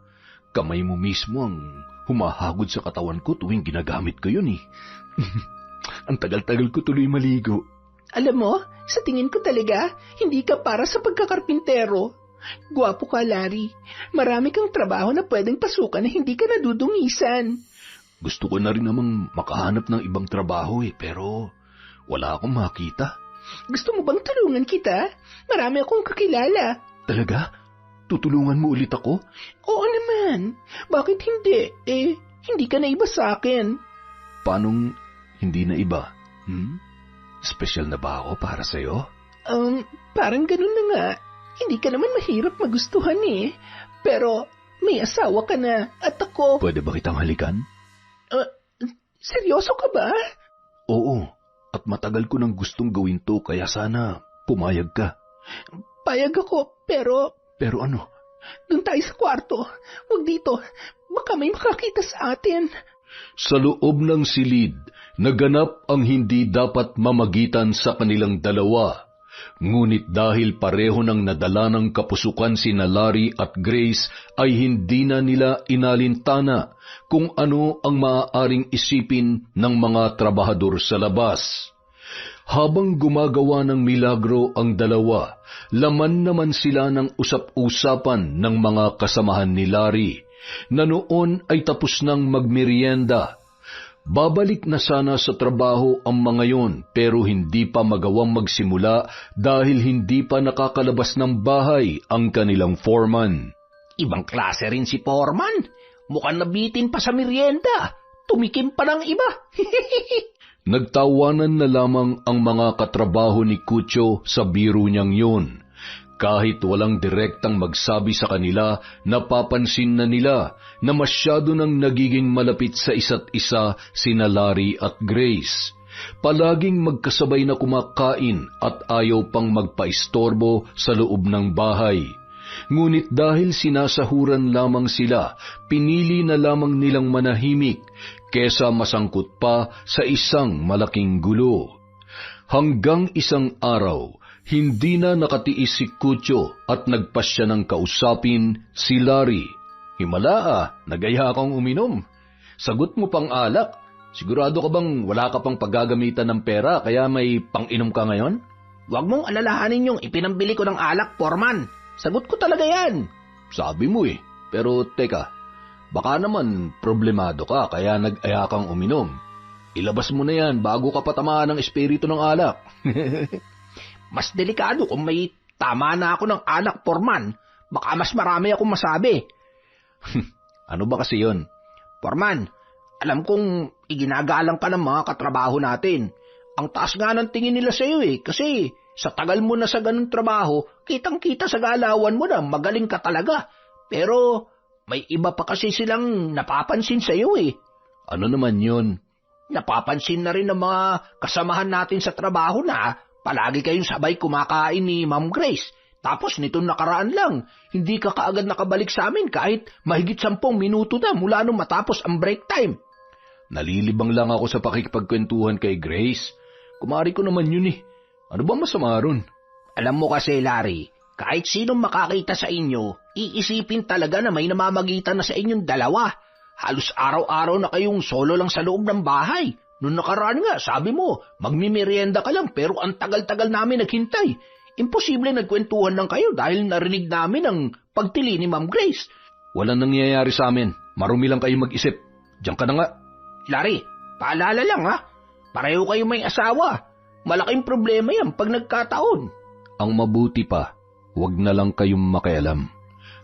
kamay mo mismo ang humahagod sa katawan ko tuwing ginagamit ko yun eh. Ang tagal-tagal ko tuloy maligo. Alam mo, sa tingin ko talaga, hindi ka para sa pagkakarpintero. Gwapo ka, Larry. Marami kang trabaho na pwedeng pasukan na hindi ka nadudungisan. Gusto ko na rin namang makahanap ng ibang trabaho pero wala akong makita. Gusto mo bang tulungan kita? Marami akong kakilala. Talaga? Tutulungan mo ulit ako? Oo naman. Bakit hindi? Hindi ka na iba sa akin. Paanong hindi na iba? Special na ba ako para sa'yo? Parang ganun na nga. Hindi ka naman mahirap magustuhan Pero may asawa ka na at ako... Pwede ba kitang halikan? Seryoso ka ba? Oo, at matagal ko nang gustong gawin to kaya sana pumayag ka. Payag ako, pero... Pero ano? Doon tayo sa kwarto. Huwag dito. Baka may makakita sa atin. Sa loob ng silid, naganap ang hindi dapat mamagitan sa kanilang dalawa. Ngunit dahil pareho ng nadala ng kapusukan sina Larry at Grace, ay hindi na nila inalintana kung ano ang maaaring isipin ng mga trabahador sa labas. Habang gumagawa ng milagro ang dalawa, laman naman sila ng usap-usapan ng mga kasamahan ni Larry, na noon ay tapos nang magmerienda. Babalik na sana sa trabaho ang mga yon pero hindi pa magawang magsimula dahil hindi pa nakakalabas ng bahay ang kanilang foreman. Ibang klase rin si foreman. Mukhang nabitin pa sa merienda. Tumikim pa ng iba. Nagtawanan na lamang ang mga katrabaho ni Cucho sa biro niyang yun. Kahit walang direktang magsabi sa kanila, napapansin na nila na masyado nang nagiging malapit sa isa't isa sina Larry at Grace. Palaging magkasabay na kumakain at ayaw pang magpaistorbo sa loob ng bahay. Ngunit dahil sinasahuran lamang sila, pinili na lamang nilang manahimik kesa masangkot pa sa isang malaking gulo. Hanggang isang araw, hindi na nakatiis si Kutyo at nagpasya ng kausapin si Larry. "Himala nagaya kang uminom. Sagot mo pang alak. Sigurado ka bang wala ka pang paggagamitan ng pera kaya may pang-inom ka ngayon?" "Huwag mong alalahanin yung ipinambili ko ng alak, Foreman. Sagot ko talaga yan." "Sabi mo eh. Pero teka, baka naman problemado ka kaya nag-aya kang uminom. Ilabas mo na yan bago ka patamaan ng espiritu ng alak." "Mas delikado kung may tama na ako ng alak, Foreman. Baka mas marami akong masabi." "Ano ba kasi yon?" "Foreman, alam kong iginagalang ka ng mga katrabaho natin. Ang taas nga ng tingin nila sa iyo kasi sa tagal mo na sa ganung trabaho, kitang-kita sa galawan mo na magaling ka talaga. Pero may iba pa kasi silang napapansin sa iyo eh." "Ano naman yun?" "Napapansin na rin ng mga kasamahan natin sa trabaho na palagi kayong sabay kumakain ni Ma'am Grace. Tapos nitong nakaraan lang, hindi ka kaagad nakabalik sa amin kahit mahigit 10 minuto na mula nung matapos ang break time." "Nalilibang lang ako sa pakikipagkwentuhan kay Grace. Kumari ko naman yun eh. Ano ba masama ron?" "Alam mo kasi, Larry, kahit sinong makakita sa inyo, iisipin talaga na may namamagitan na sa inyong dalawa. Halos araw-araw na kayong solo lang sa loob ng bahay. Noong nakaraan nga, sabi mo, magmimerienda ka lang pero ang tagal-tagal namin naghintay. Imposible nagkwentuhan lang kayo dahil narinig namin ang pagtili ni Ma'am Grace." "Walang nangyayari sa amin. Marumi lang kayo mag-isip. Diyan ka na nga." "Larry, paalala lang ha. Pareho kayo may asawa. Malaking problema yan pag nagkataon." "Ang mabuti pa, wag na lang kayong makialam."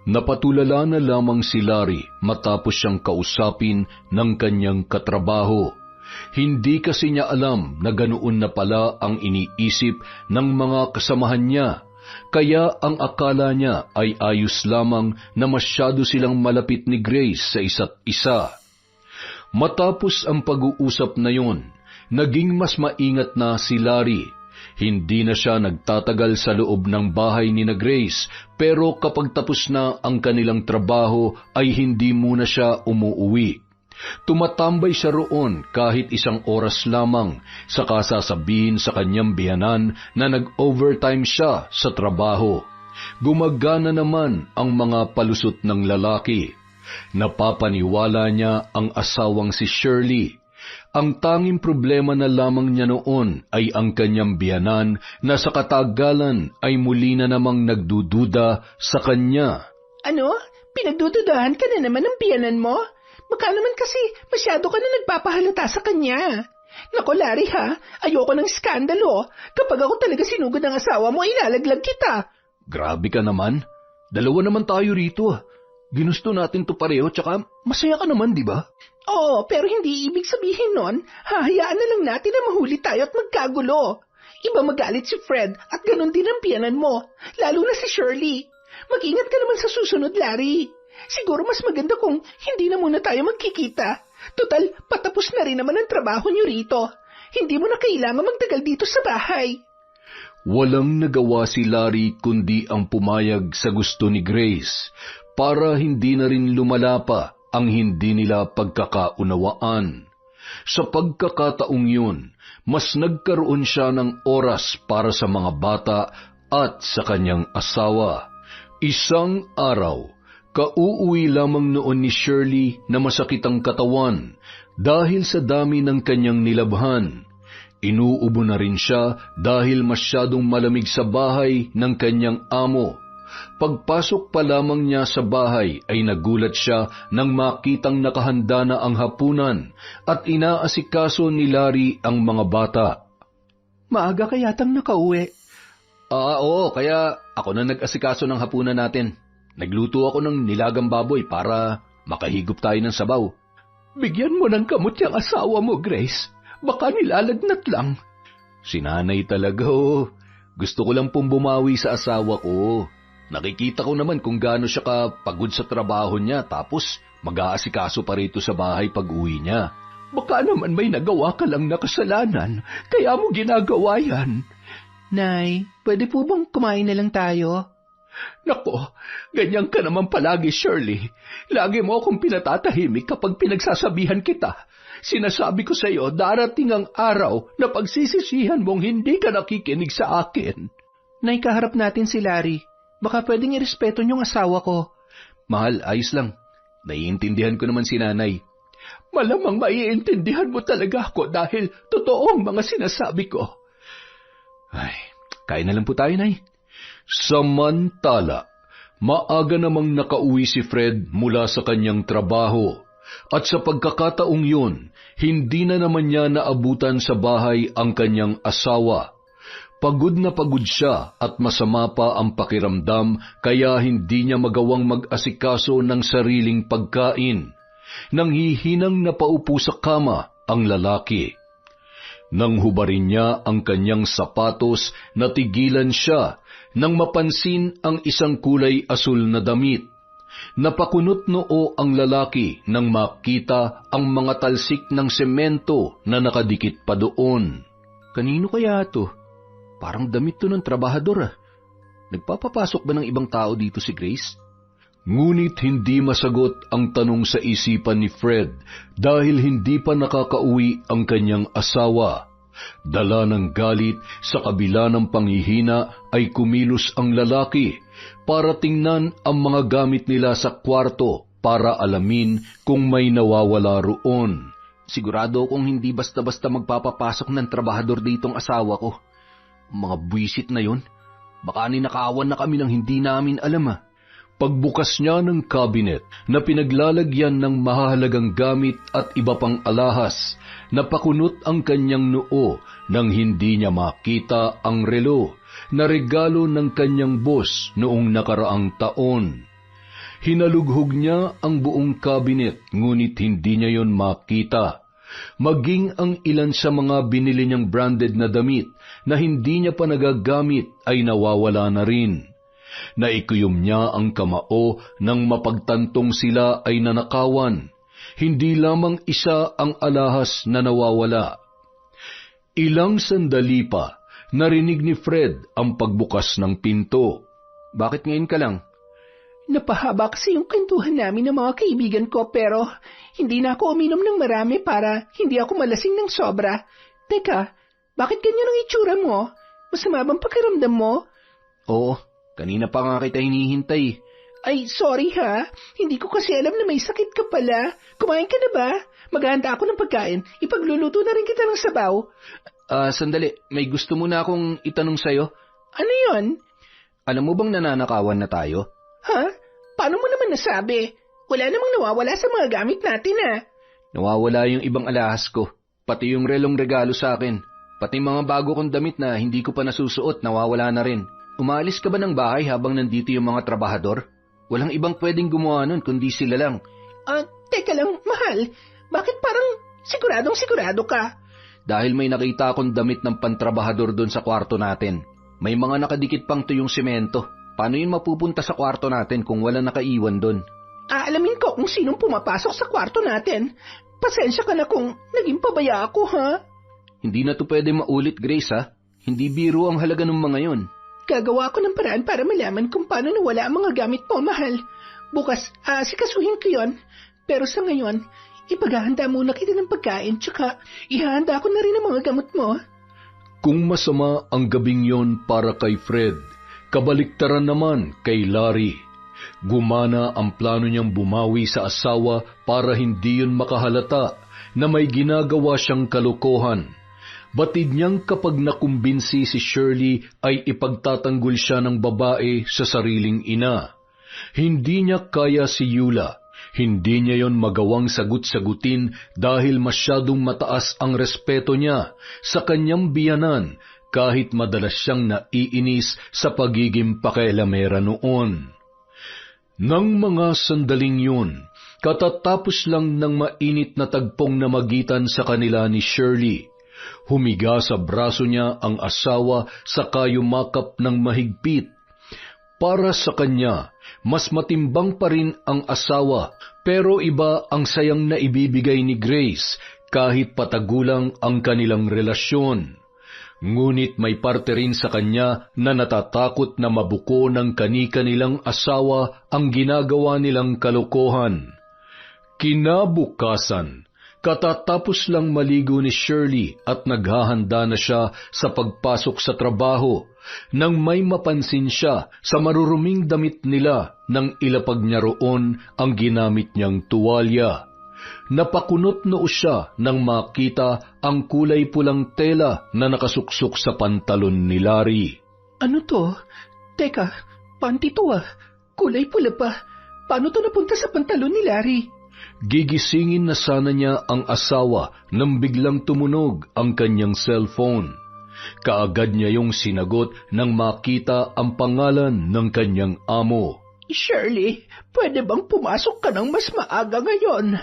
Napatulala na lamang si Larry matapos siyang kausapin ng kanyang katrabaho. Hindi kasi niya alam na ganoon na pala ang iniisip ng mga kasamahan niya, kaya ang akala niya ay ayos lamang na masyado silang malapit ni Grace sa isa't isa. Matapos ang pag-uusap na yun, naging mas maingat na si Larry. Hindi na siya nagtatagal sa loob ng bahay ni na Grace, pero kapag tapos na ang kanilang trabaho ay hindi muna siya umuuwi. Tumatambay siya roon kahit 1 oras lamang, saka sasabihin sa kanyang biyanan na nag-overtime siya sa trabaho. Gumagana naman ang mga palusot ng lalaki. Napapaniwala niya ang asawang si Shirley. Ang tanging problema na lamang niya noon ay ang kanyang biyanan na sa katagalan ay muli na namang nagdududa sa kanya. "Ano? Pinagdududahan ka na naman ng biyanan mo? Baka naman kasi masyado ka na nagpapahalata sa kanya. Naku, Larry ha, ayoko ng skandalo. Kapag ako talaga sinugod ng asawa mo, ilalaglag kita." "Grabe ka naman. 2 naman tayo rito. Ginusto natin to pareho tsaka masaya ka naman, di ba?" "Oo, pero hindi ibig sabihin nun, hahayaan na lang natin na mahuli tayo at magkagulo. Iba magalit si Fred at ganun din ang biyanan mo, lalo na si Shirley. Mag-ingat ka naman sa susunod, Larry. Siguro mas maganda kung hindi na muna tayo magkikita. Total, patapos na rin naman ang trabaho niyo rito. Hindi mo na kailangan magtagal dito sa bahay." Walang nagawa si Larry kundi ang pumayag sa gusto ni Grace para hindi na rin lumala pa ang hindi nila pagkakaunawaan. Sa pagkakataong yun, mas nagkaroon siya ng oras para sa mga bata at sa kanyang asawa. Isang araw, kauuwi lamang noon ni Shirley na masakit ang katawan dahil sa dami ng kanyang nilabhan. Inuubo na rin siya dahil masyadong malamig sa bahay ng kanyang amo. Pagpasok pa lamang niya sa bahay ay nagulat siya nang makitang nakahanda na ang hapunan at inaasikaso ni Larry ang mga bata. "Maaga ka yatang nakauwi." Oo, kaya ako na nag-asikaso ng hapunan natin. Nagluto ako ng nilagang baboy para makahigop tayo ng sabaw. "Bigyan mo ng kamot yung asawa mo, Grace. Baka nilalagnat lang." Si nanay talaga oh. Gusto ko lang pong bumawi sa asawa ko. Nakikita ko naman kung gaano siya kapagod sa trabaho niya tapos mag-aasikaso pa rito sa bahay pag uwi niya. Baka naman may nagawa ka lang na kasalanan, kaya mo ginagawa yan. "Nay, pwede po bang kumain na lang tayo?" Nako, ganyan ka naman palagi, Shirley. Lagi mo akong pinatatahimik kapag pinagsasabihan kita. Sinasabi ko sa iyo, darating ang araw na pagsisisihan mong hindi ka nakikinig sa akin. Nay, kaharap natin si Larry. Baka pwedeng irespeto niyong asawa ko. Mahal, ayos lang. Naiintindihan ko naman si nanay. Malamang maiintindihan mo talaga ako dahil totoo ang mga sinasabi ko. Ay, kain na lang po tayo, Nay. Samantala, maaga namang nakauwi si Fred mula sa kanyang trabaho. At sa pagkakataong yun, hindi na naman niya naabutan sa bahay ang kanyang asawa. Pagod na pagod siya at masama pa ang pakiramdam kaya hindi niya magawang mag-asikaso ng sariling pagkain. Nanghihinang napaupo sa kama ang lalaki. Nang hubarin niya ang kanyang sapatos, natigilan siya nang mapansin ang isang kulay asul na damit. Napakunot noo ang lalaki nang makita ang mga talsik ng semento na nakadikit pa doon. Kanino kaya to? Parang damit to ng trabahador. Nagpapapasok ba ng ibang tao dito si Grace? Ngunit hindi masagot ang tanong sa isipan ni Fred dahil hindi pa nakakauwi ang kanyang asawa. Dala ng galit, sa kabila ng panghihina ay kumilos ang lalaki para tingnan ang mga gamit nila sa kwarto para alamin kung may nawawala roon. Sigurado kung hindi basta-basta magpapapasok ng trabahador ditong asawa ko. Mga buwisit na yon, baka ninakawan na kami ng hindi namin alam. Pagbukas niya ng cabinet na pinaglalagyan ng mahalagang gamit at iba pang alahas, napakunot ang kanyang noo nang hindi niya makita ang relo na regalo ng kanyang boss noong nakaraang taon. Hinalughog niya ang buong cabinet ngunit hindi niya yon makita. Maging ang ilan sa mga binili niyang branded na damit na hindi niya pa nagagamit ay nawawala na rin. Naikuyom niya ang kamao nang mapagtantong sila ay nanakawan. Hindi lamang isa ang alahas na nawawala. Ilang sandali pa, narinig ni Fred ang pagbukas ng pinto. Bakit ngayon ka lang? Napahaba kasi yung kwentuhan namin ng mga kaibigan ko pero hindi na ako uminom ng marami para hindi ako malasing ng sobra. Teka, bakit ganyan ang itsura mo? Masama bang pakiramdam mo? Oo. Kanina pa nga kita hinihintay. Ay, sorry ha. Hindi ko kasi alam na may sakit ka pala. Kumain ka na ba? Maghahanda ako ng pagkain. Ipagluluto na rin kita ng sabaw. Sandali. May gusto muna akong itanong sa'yo. Ano yon? Alam mo bang nananakawan na tayo? Ha? Paano mo naman nasabi? Wala namang nawawala sa mga gamit natin Nawawala yung ibang alahas ko. Pati yung relong regalo sa akin. Pati mga bago kong damit na hindi ko pa nasusuot, nawawala na rin. Umalis ka ba ng bahay habang nandito yung mga trabahador? Walang ibang pwedeng gumawa nun kundi sila lang. Teka lang, mahal. Bakit parang sigurado ka? Dahil may nakita akong damit ng pantrabahador doon sa kwarto natin. May mga nakadikit pang tuyong semento. Paano yun mapupunta sa kwarto natin kung wala nakaiwan doon? Aalamin ko kung sinong pumapasok sa kwarto natin. Pasensya ka na kung naging pabaya ako, ha? Hindi na to pwede maulit, Grace, ha? Hindi biro ang halaga ng mga yon. Gagawa ko ng paraan para malaman kung paano nawala ang mga gamit mo, mahal. Bukas, sikasuhin ko yon. Pero sa ngayon, ipaghahanda muna kita ng pagkain, tsaka ihahanda ko na rin ang mga gamot mo. Kung masama ang gabing yon para kay Fred, kabaliktaran naman kay Larry. Gumana ang plano niyang bumawi sa asawa para hindi yun makahalata na may ginagawa siyang kalokohan. Batid niyang kapag nakumbinsi si Shirley ay ipagtatanggol siya ng babae sa sariling ina. Hindi niya kaya si Eula. Hindi niya yon magawang sagut-sagutin dahil masyadong mataas ang respeto niya sa kanyang biyanan kahit madalas siyang naiinis sa pagiging pakialamera noon. Nang mga sandaling yun, katatapos lang ng mainit na tagpong namagitan sa kanila ni Shirley. Humiga sa braso niya ang asawa saka yumakap ng mahigpit. Para sa kanya, mas matimbang pa rin ang asawa pero iba ang sayang na ibibigay ni Grace kahit patagulang ang kanilang relasyon. Ngunit may parte rin sa kanya na natatakot na mabuko ng kani-kanilang asawa ang ginagawa nilang kalokohan. Kinabukasan, katatapos lang maligo ni Shirley at naghahanda na siya sa pagpasok sa trabaho nang may mapansin siya sa maruruming damit nila nang ilapag niya roon ang ginamit niyang tuwalya. Napakunot noo siya nang makita ang kulay pulang tela na nakasuksok sa pantalon ni Larry. Ano to? Teka, panty to ah. Kulay pula pa. Paano to napunta sa pantalon ni Larry? Gigisingin na sana niya ang asawa nang biglang tumunog ang kanyang cellphone. Kaagad niya yung sinagot nang makita ang pangalan ng kanyang amo. Shirley, pwede bang pumasok ka ng mas maaga ngayon?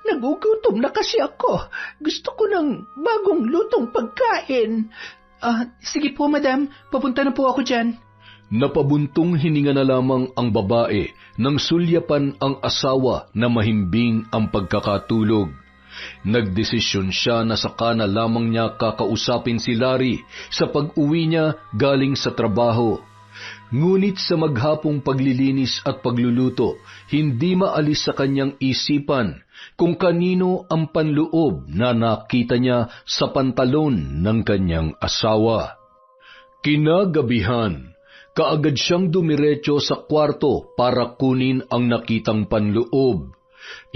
Nagugutom na kasi ako. Gusto ko ng bagong lutong pagkain. Sige po, madam. Papunta na po ako dyan. Napabuntong hininga na lamang ang babae nang sulyapan ang asawa na mahimbing ang pagkakatulog. Nagdesisyon siya na saka na lamang niya kakausapin si Larry sa pag-uwi niya galing sa trabaho. Ngunit sa maghapong paglilinis at pagluluto, hindi maalis sa kanyang isipan kung kanino ang panloob na nakita niya sa pantalon ng kanyang asawa. Kinagabihan, kaagad siyang dumiretso sa kwarto para kunin ang nakitang panloob.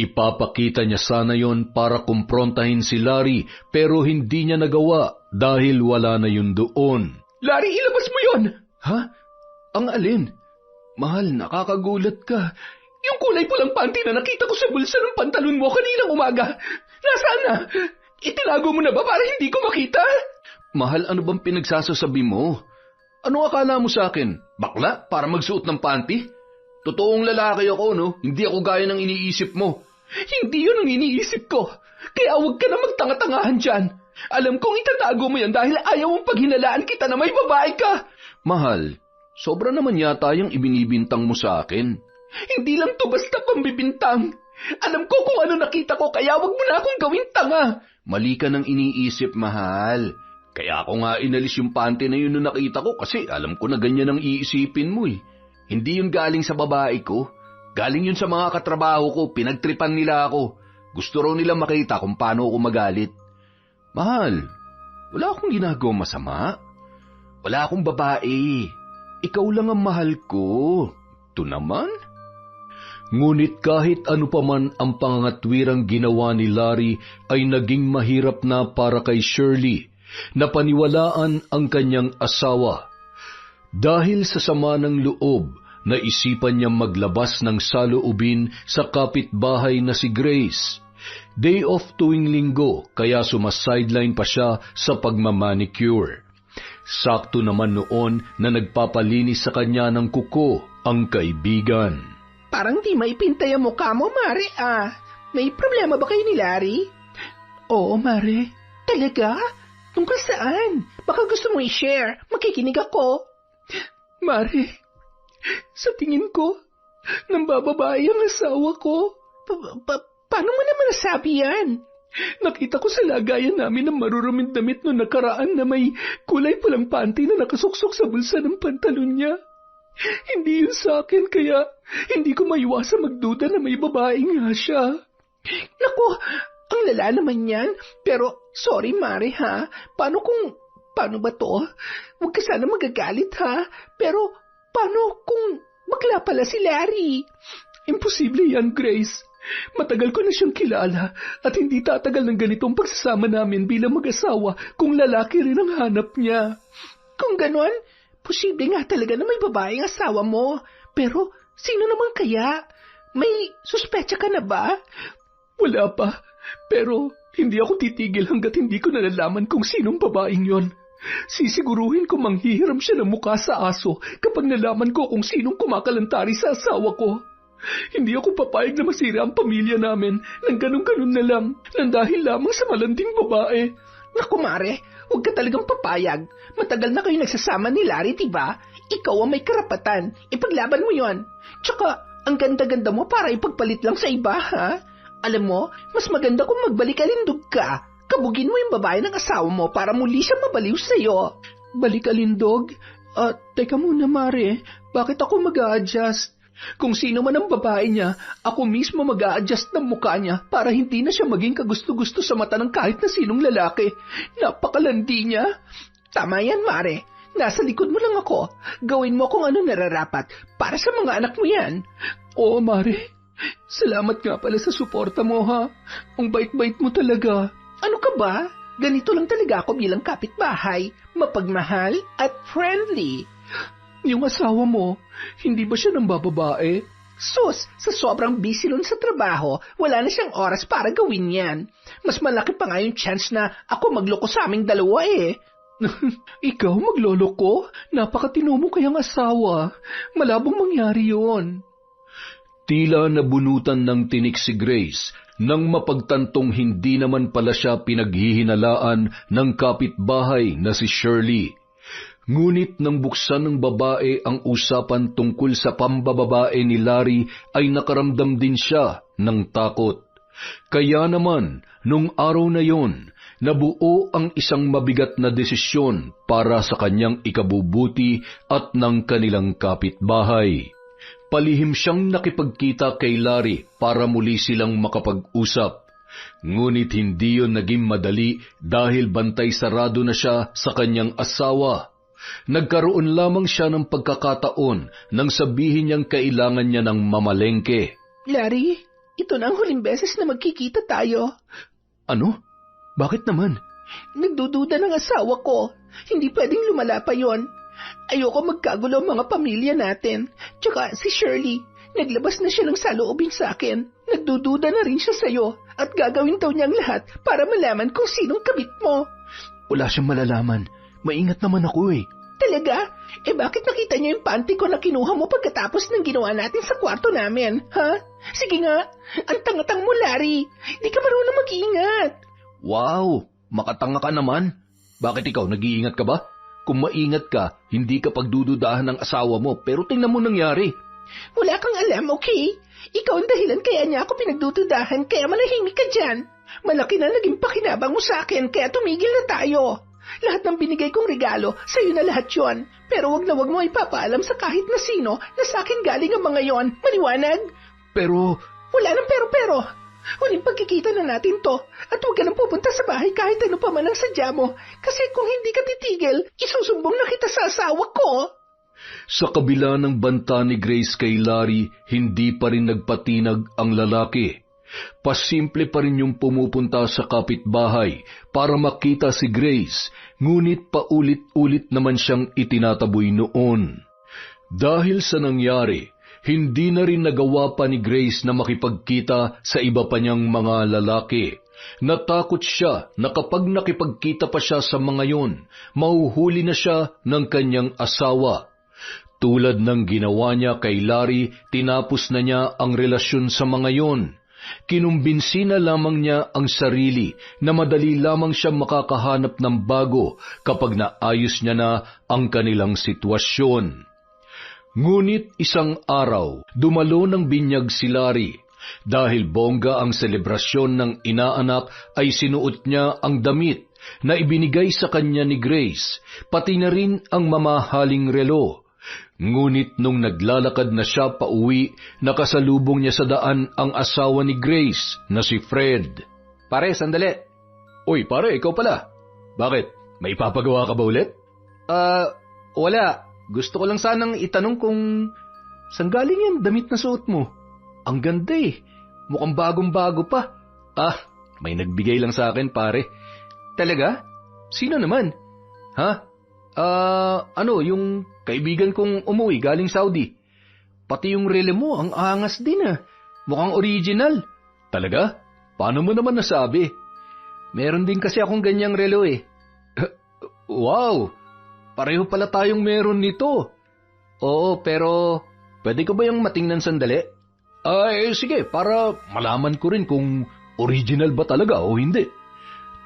Ipapakita niya sana yon para kumprontahin si Larry pero hindi niya nagawa dahil wala na yun doon. Larry, ilabas mo yon! Ha? Ang alin? Mahal, nakakagulat ka. Yung kulay pulang panty na nakita ko sa bulsa ng pantalon mo kaninang umaga. Nasaan na? Itinago mo na ba para hindi ko makita? Mahal, ano bang pinagsasasabi mo? Ano akala mo sa akin? Bakla para magsuot ng panty? Totoong lalaki ako, no? Hindi ako gaya ng iniisip mo. Hindi yun ang iniisip ko. Kaya huwag ka na magtanga-tangahan dyan. Alam kong itatago mo yan dahil ayaw mong paghinalaan kita na may babae ka. Mahal, sobra naman yata yung ibinibintang mo sa akin. Hindi lang to basta pambibintang. Alam ko kung ano nakita ko kaya wag mo na akong gawin tanga. Mali ka ng iniisip, mahal. Kaya ako nga inalis yung panty na yun nung nakita ko kasi alam ko na ganyan ang iisipin mo eh. Hindi yun galing sa babae ko. Galing yun sa mga katrabaho ko, pinagtripan nila ako. Gusto raw nila makita kung paano ako magalit. Mahal, wala akong ginagawang masama. Wala akong babae. Ikaw lang ang mahal ko. Ito naman. Ngunit kahit ano paman ang pangangatwirang ginawa ni Larry ay naging mahirap na para kay Shirley na paniwalaan ang kanyang asawa. Dahil sa sama ng loob, naisipan niyang maglabas ng saloobin sa kapitbahay na si Grace. Day off tuwing linggo, kaya sumasideline pa siya sa pagmamanicure. Sakto naman noon na nagpapalinis sa kanya ng kuko ang kaibigan. Parang di maipintay ang mukha mo, Mare, May problema ba kayo ni Larry? Oo, Mare. Talaga? Tungkol saan? Baka gusto mo i-share. Makikinig ako. Mare, sa tingin ko, nambababae ang asawa ko. Paano mo naman nasabi yan? Nakita ko sa lagayan namin ng maruruming damit noong nakaraan na may kulay pulang panty na nakasuksok sa bulsa ng pantalon niya. Hindi yun sa akin kaya hindi ko maiwasa magduda na may babae nga siya. Naku, ang lala naman yan. Pero sorry Mare ha, paano ba to? Huwag ka sana magagalit ha. Pero paano kung bakla pala si Larry? Imposible yan, Grace. Matagal ko na siyang kilala at hindi tatagal ng ganitong pagsasama namin bilang mag-asawa kung lalaki rin ang hanap niya. Kung ganon, posible nga talaga na may babaeng asawa mo. Pero sino naman kaya? May suspecha ka na ba? Wala pa. Pero hindi ako titigil hanggat hindi ko nalalaman kung sinong babaeng yon. Sisiguruhin ko manghihiram siya ng mukha sa aso kapag nalaman ko kung sinong kumakalantari sa asawa ko. Hindi ako papayag na masira ang pamilya namin nang ganun-ganun na lang, nang dahil lamang sa malanding babae. Naku Mare, huwag ka talagang papayag. Matagal na kayo nagsasama ni Larry, diba? Ikaw ang may karapatan. Ipaglaban mo yon. Tsaka, ang ganda-ganda mo para ipagpalit lang sa iba, ha? Alam mo, mas maganda kung magbalik-alindog ka Kabugin mo yung babae ng asawa mo para muli siya mabaliw sa'yo. Balik alindog? Teka muna, Mare. Bakit ako mag-a-adjust? Kung sino man ang babae niya, ako mismo mag-a-adjust ng mukha niya para hindi na siya maging kagusto-gusto sa mata ng kahit na sinong lalaki. Napakalandi niya. Tama yan, Mare. Nasa likod mo lang ako. Gawin mo kung ano nararapat para sa mga anak mo yan. Oo, Mare. Salamat nga pala sa suporta mo, ha? Ang bait-bait mo talaga. Ano ka ba? Ganito lang talaga ako bilang kapitbahay. Mapagmahal at friendly. Yung asawa mo, hindi ba siya nang bababae? Sus, sa sobrang busy nun sa trabaho, wala na siyang oras para gawin yan. Mas malaki pa nga yung chance na ako magloko sa aming dalawa eh. Ikaw magloloko? Napakatino mo kayang asawa. Malabong mangyari yun. Tila nabunutan ng tinik si Grace nang mapagtantong hindi naman pala siya pinaghihinalaan ng kapitbahay na si Shirley. Ngunit nang buksan ng babae ang usapan tungkol sa pambababae ni Larry ay nakaramdam din siya ng takot. Kaya naman, nung araw na yon, nabuo ang isang mabigat na desisyon para sa kanyang ikabubuti at ng kanilang kapitbahay. Palihim siyang nakipagkita kay Larry para muli silang makapag-usap. Ngunit hindi yon naging madali dahil bantay sarado na siya sa kanyang asawa. Nagkaroon lamang siya ng pagkakataon nang sabihin niyang kailangan niya ng mamalengke. Larry, ito na ang huling beses na magkikita tayo. Ano? Bakit naman? Nagdududa ng asawa ko. Hindi pwedeng lumala pa yon. Ayoko magkagulo ang mga pamilya natin. Tsaka si Shirley, naglabas na siya ng saloobin sa akin. Nagdududa na rin siya sa'yo at gagawin daw niyang lahat para malaman kung sinong kabit mo. Wala siyang malalaman. Maingat naman ako eh. Talaga? Bakit nakita niyo yung panty ko na kinuha mo pagkatapos ng ginawa natin sa kwarto namin, ha? Sige nga, ang tangatang mo, Larry. Di ka marunong mag-iingat. Wow, makatanga ka naman. Bakit ikaw, nag-iingat ka ba? Kung maingat ka, hindi ka pagdududahan ng asawa mo, pero tingnan mo nangyari. Wala kang alam, okay? Ikaw ang dahilan kaya niya ako pinagdududahan, kaya manahimik ka dyan. Malaki na naging pakinabang mo sa akin, kaya tumigil na tayo. Lahat ng binigay kong regalo, sa'yo na lahat yon. Pero wag mo ipapaalam sa kahit na sino na sa akin galing ang mga yon. Maliwanag? Pero... Wala nang pero. Huling pagkikita na natin to. At huwag ka nang pupunta sa bahay kahit ano pa man ang sadya mo. Kasi kung hindi ka titigil, isusumbong na kita sa asawa ko. Sa kabila ng banta ni Grace kay Larry, hindi pa rin nagpatinag ang lalaki. Pasimple pa rin yung pumupunta sa kapitbahay para makita si Grace, ngunit paulit-ulit naman siyang itinataboy noon. Dahil sa nangyari, hindi na rin nagawa pa ni Grace na makipagkita sa iba pa niyang mga lalaki. Natakot siya na kapag nakipagkita pa siya sa mga yon, mahuhuli na siya ng kanyang asawa. Tulad ng ginawa niya kay Larry, tinapos na niya ang relasyon sa mga yon. Kinumbinsi na lamang niya ang sarili na madali lamang siya makakahanap ng bago kapag naayos niya na ang kanilang sitwasyon. Ngunit isang araw, dumalo ng binyag si Larry. Dahil bongga ang selebrasyon ng inaanak ay sinuot niya ang damit na ibinigay sa kanya ni Grace, pati na rin ang mamahaling relo. Ngunit nung naglalakad na siya pauwi, nakasalubong niya sa daan ang asawa ni Grace na si Fred. Pare, sandali. Uy, pare, ikaw pala. Bakit? May ipapagawa ka ba ulit? Wala. Gusto ko lang sanang itanong kung saan galing yan damit na suot mo. Ang ganda eh. Mukhang bagong-bago pa. May nagbigay lang sa akin, pare. Talaga? Sino naman? Ha? Yung kaibigan kong umuwi galing Saudi. Pati yung relo mo, ang angas din ah. Mukhang original. Talaga? Paano mo naman nasabi? Meron din kasi akong ganyang relo eh. Wow! Pareho pala tayong meron nito. Oo, pero pwede ko ba yung matingnan sandali? Sige, para malaman ko rin kung original ba talaga o hindi.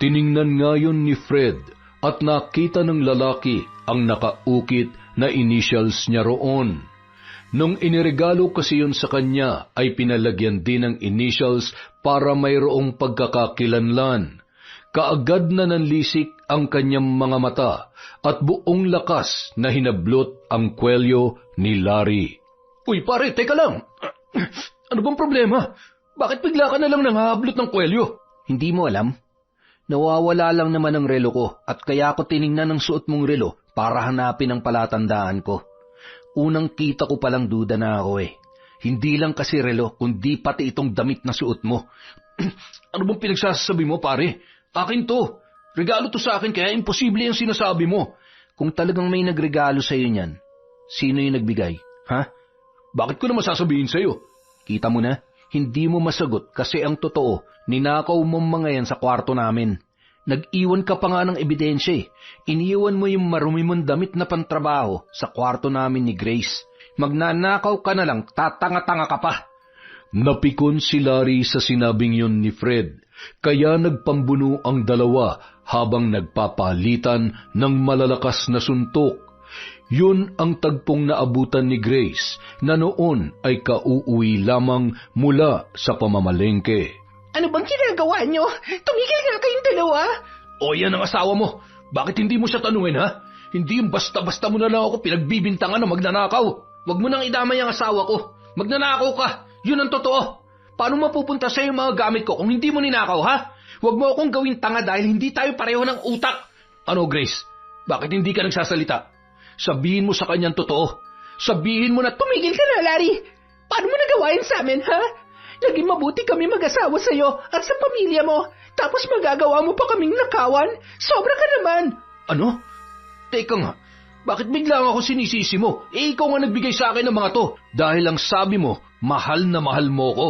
Tiningnan ngayon ni Fred at nakita ng lalaki ang nakaukit na initials niya roon. Nung iniregalo kasi yun sa kanya, ay pinalagyan din ng initials para mayroong pagkakakilanlan. Kaagad na nanlisik ang kanyang mga mata at buong lakas na hinablot ang kwelyo ni Larry. Uy pare, teka lang. Ano bang problema? Bakit bigla ka na lang nanghahablot ng kwelyo? Hindi mo alam? Nawawala lang naman ang relo ko at kaya ako tiningnan ng suot mong relo para hanapin ang palatandaan ko. Unang kita ko palang duda na ako eh. Hindi lang kasi relo, kundi pati itong damit na suot mo. Ano bang pinagsasabi mo pare? Akin to. Regalo to sa akin kaya imposible yung sinasabi mo. Kung talagang may nagregalo sa'yo niyan, sino yung nagbigay? Ha? Bakit ko na masasabihin sa'yo? Kita mo na, hindi mo masagot kasi ang totoo, ninakaw mo mga yan sa kwarto namin. Nag-iwan ka pa nga ng ebidensya eh. Iniwan mo yung marumi mong damit na pantrabaho sa kwarto namin ni Grace. Magnanakaw ka na lang, tatanga-tanga ka pa. Napikon si Larry sa sinabing yun ni Fred, kaya nagpambuno ang dalawa habang nagpapalitan ng malalakas na suntok. Yun ang tagpong naabutan ni Grace na noon ay kauuwi lamang mula sa pamamalengke. Ano bang ginagawa nyo? Tumigil nga kayong dalawa. O yan ang asawa mo. Bakit hindi mo siya tanungin ha? Hindi yung basta-basta mo na lang ako pinagbibintangan na magnanakaw. Huwag mo nang idamay ang asawa ko. Magnanakaw ka. Yun ang totoo. Paano mapupunta sa'yo yung mga gamit ko kung hindi mo ninakaw ha? Huwag mo akong gawin tanga dahil hindi tayo pareho ng utak. Ano Grace? Bakit hindi ka nagsasalita? Sabihin mo sa kanyang totoo. Sabihin mo na tumigil ka na, Larry. Paano mo nagawa yun sa amin, ha? Naging mabuti kami mag-asawa sa'yo at sa pamilya mo. Tapos magagawa mo pa kaming nakawan? Sobra ka naman. Ano? Teka nga. Bakit bigla ako sinisisi mo? Ikaw nga nagbigay sa akin ng mga to. Dahil ang sabi mo, mahal na mahal mo ko.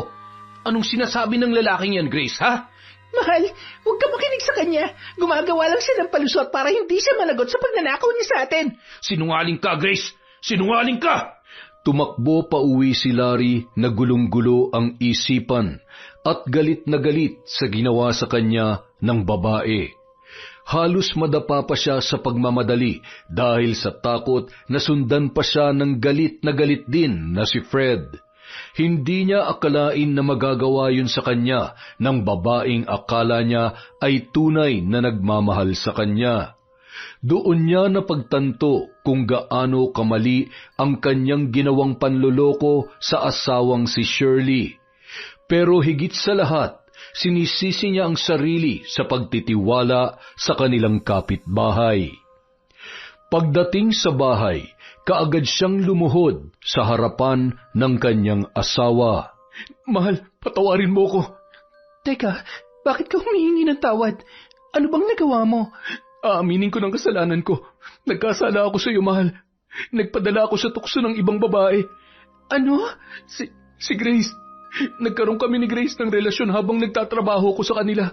Anong sinasabi ng lalaking yan, Grace, ha? Mahal, huwag ka makinig sa kanya. Gumagawa lang siya ng palusot para hindi siya managot sa pagnanakaw niya sa atin. Sinungaling ka, Grace! Sinungaling ka! Tumakbo pa uwi si Larry na gulong-gulo ang isipan at galit na galit sa ginawa sa kanya ng babae. Halos madapa pa siya sa pagmamadali dahil sa takot na sundan pa siya ng galit na galit din na si Fred. Hindi niya akalain na magagawa yun sa kanya ng babaeng akala niya ay tunay na nagmamahal sa kanya. Doon niya napagtanto kung gaano kamali ang kanyang ginawang panloloko sa asawang si Shirley. Pero higit sa lahat, sinisisi niya ang sarili sa pagtitiwala sa kanilang kapitbahay. Pagdating sa bahay, kaagad siyang lumuhod sa harapan ng kanyang asawa. Mahal, patawarin mo ko. Teka, bakit ka humihingi ng tawad? Ano bang nagawa mo? Aaminin ko ng kasalanan ko. Nagkasala ako sa iyo, mahal. Nagpadala ako sa tukso ng ibang babae. Ano? Si Grace. Nagkaroon kami ni Grace ng relasyon habang nagtatrabaho ko sa kanila.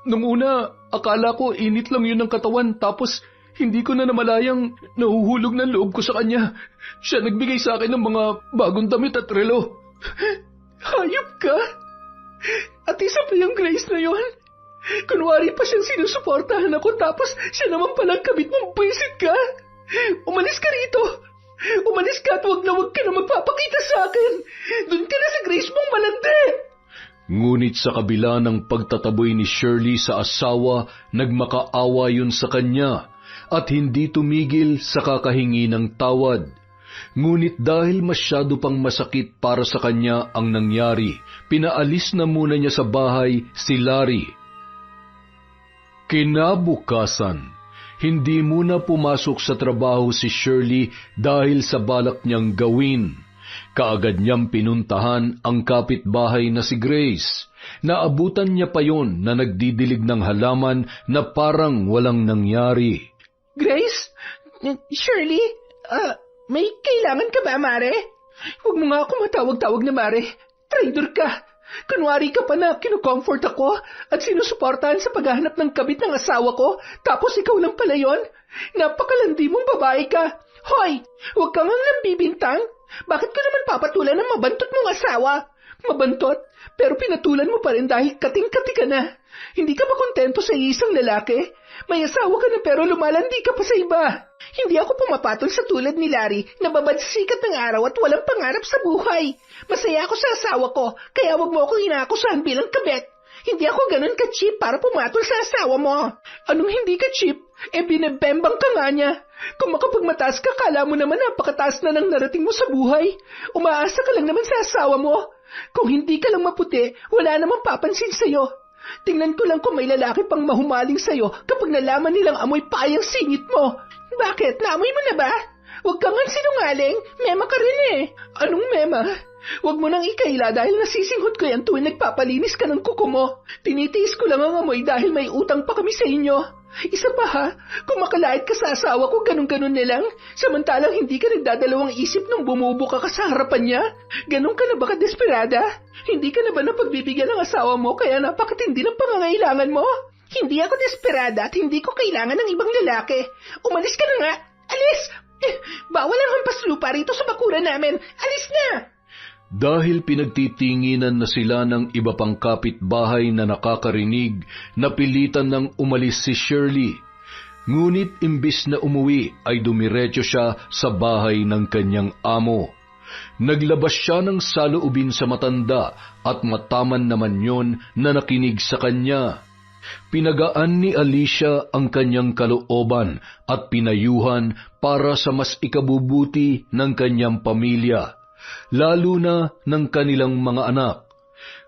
Nung una, akala ko init lang yun ng katawan tapos hindi ko na namalayang nahuhulog ng loob ko sa kanya. Siya nagbigay sa akin ng mga bagong damit at relo. Hayop ka? At isa pa yung Grace na yun? Kunwari pa siyang sinusuportahan ako tapos siya naman palang kabit mong buwisit ka. Umalis ka rito. Umalis ka at wag ka na magpapakita sa akin. Doon ka na sa Grace mong malandi. Ngunit sa kabila ng pagtataboy ni Shirley sa asawa, nagmakaawa yun sa kanya at hindi tumigil sa kakahingi ng tawad. Ngunit dahil masyado pang masakit para sa kanya ang nangyari, pinaalis na muna niya sa bahay si Larry. Kinabukasan, hindi muna pumasok sa trabaho si Shirley dahil sa balak niyang gawin. Kaagad niyang pinuntahan ang kapitbahay na si Grace. Naabutan niya pa yon na nagdidilig ng halaman na parang walang nangyari. Grace? Shirley? May kailangan ka ba, Mare? Huwag mo nga ako matawag-tawag na Mare. Traitor ka. Kunwari ka pa na kinukomfort ako at sinusuportahan sa paghahanap ng kabit ng asawa ko, tapos ikaw lang pala yun? Napakalandi mong babae ka. Hoy, huwag kang nambibintang. Bakit ko naman papatulan ng mabantot mong asawa? Mabantot, pero pinatulan mo pa rin dahil kating-kati ka na. Hindi ka ba kontento sa isang lalaki? May asawa ka na pero lumalandi ka pa sa iba. Hindi ako pumapatol sa tulad ni Larry na babad sa sikat ng araw at walang pangarap sa buhay. Masaya ako sa asawa ko, kaya wag mo akong inaakusahan bilang kabet. Hindi ako ganun ka-cheap para pumatol sa asawa mo. Anong hindi ka-cheap? Binebembang ka nga niya. Kung makapagmataas ka, kala mo naman napakataas na ng narating mo sa buhay. Umaasa ka lang naman sa asawa mo. Kung hindi ka lang maputi, wala namang papansin sa'yo. Tingnan ko lang kung may lalaki pang mahumaling sa'yo kapag nalaman nilang amoy payang singit mo. Bakit? Naamoy mo na ba? Huwag kang sinungaling. Mema ka rin eh. Anong mema? Huwag mo nang ikaila dahil nasisinghot ko yan tuwing nagpapalinis ka ng kuko mo. Tinitiis ko lang ang amoy dahil may utang pa kami sa inyo. Isa pa ha, kung makalait ka sa asawa ko ganun-ganun nilang, samantalang hindi ka nagdadalawang isip nung bumubuka ka sa harapan niya. Ganun ka na ba ka-desperada? Hindi ka na ba napagbibigyan ng asawa mo kaya napakatindi ng pangangailangan mo? Hindi ako desperada at hindi ko kailangan ng ibang lalaki. Umalis ka na nga. Alis! Bawal ang hampas lupa rito sa bakuran namin. Alis na! Dahil pinagtitinginan na sila ng iba pang kapitbahay na nakakarinig, napilitan ng umalis si Shirley. Ngunit imbis na umuwi ay dumiretso siya sa bahay ng kanyang amo. Naglabas siya ng saloobin sa matanda at mataman naman yon na nakinig sa kanya. Pinagaan ni Alicia ang kanyang kalooban at pinayuhan para sa mas ikabubuti ng kanyang pamilya, lalo na ng kanilang mga anak.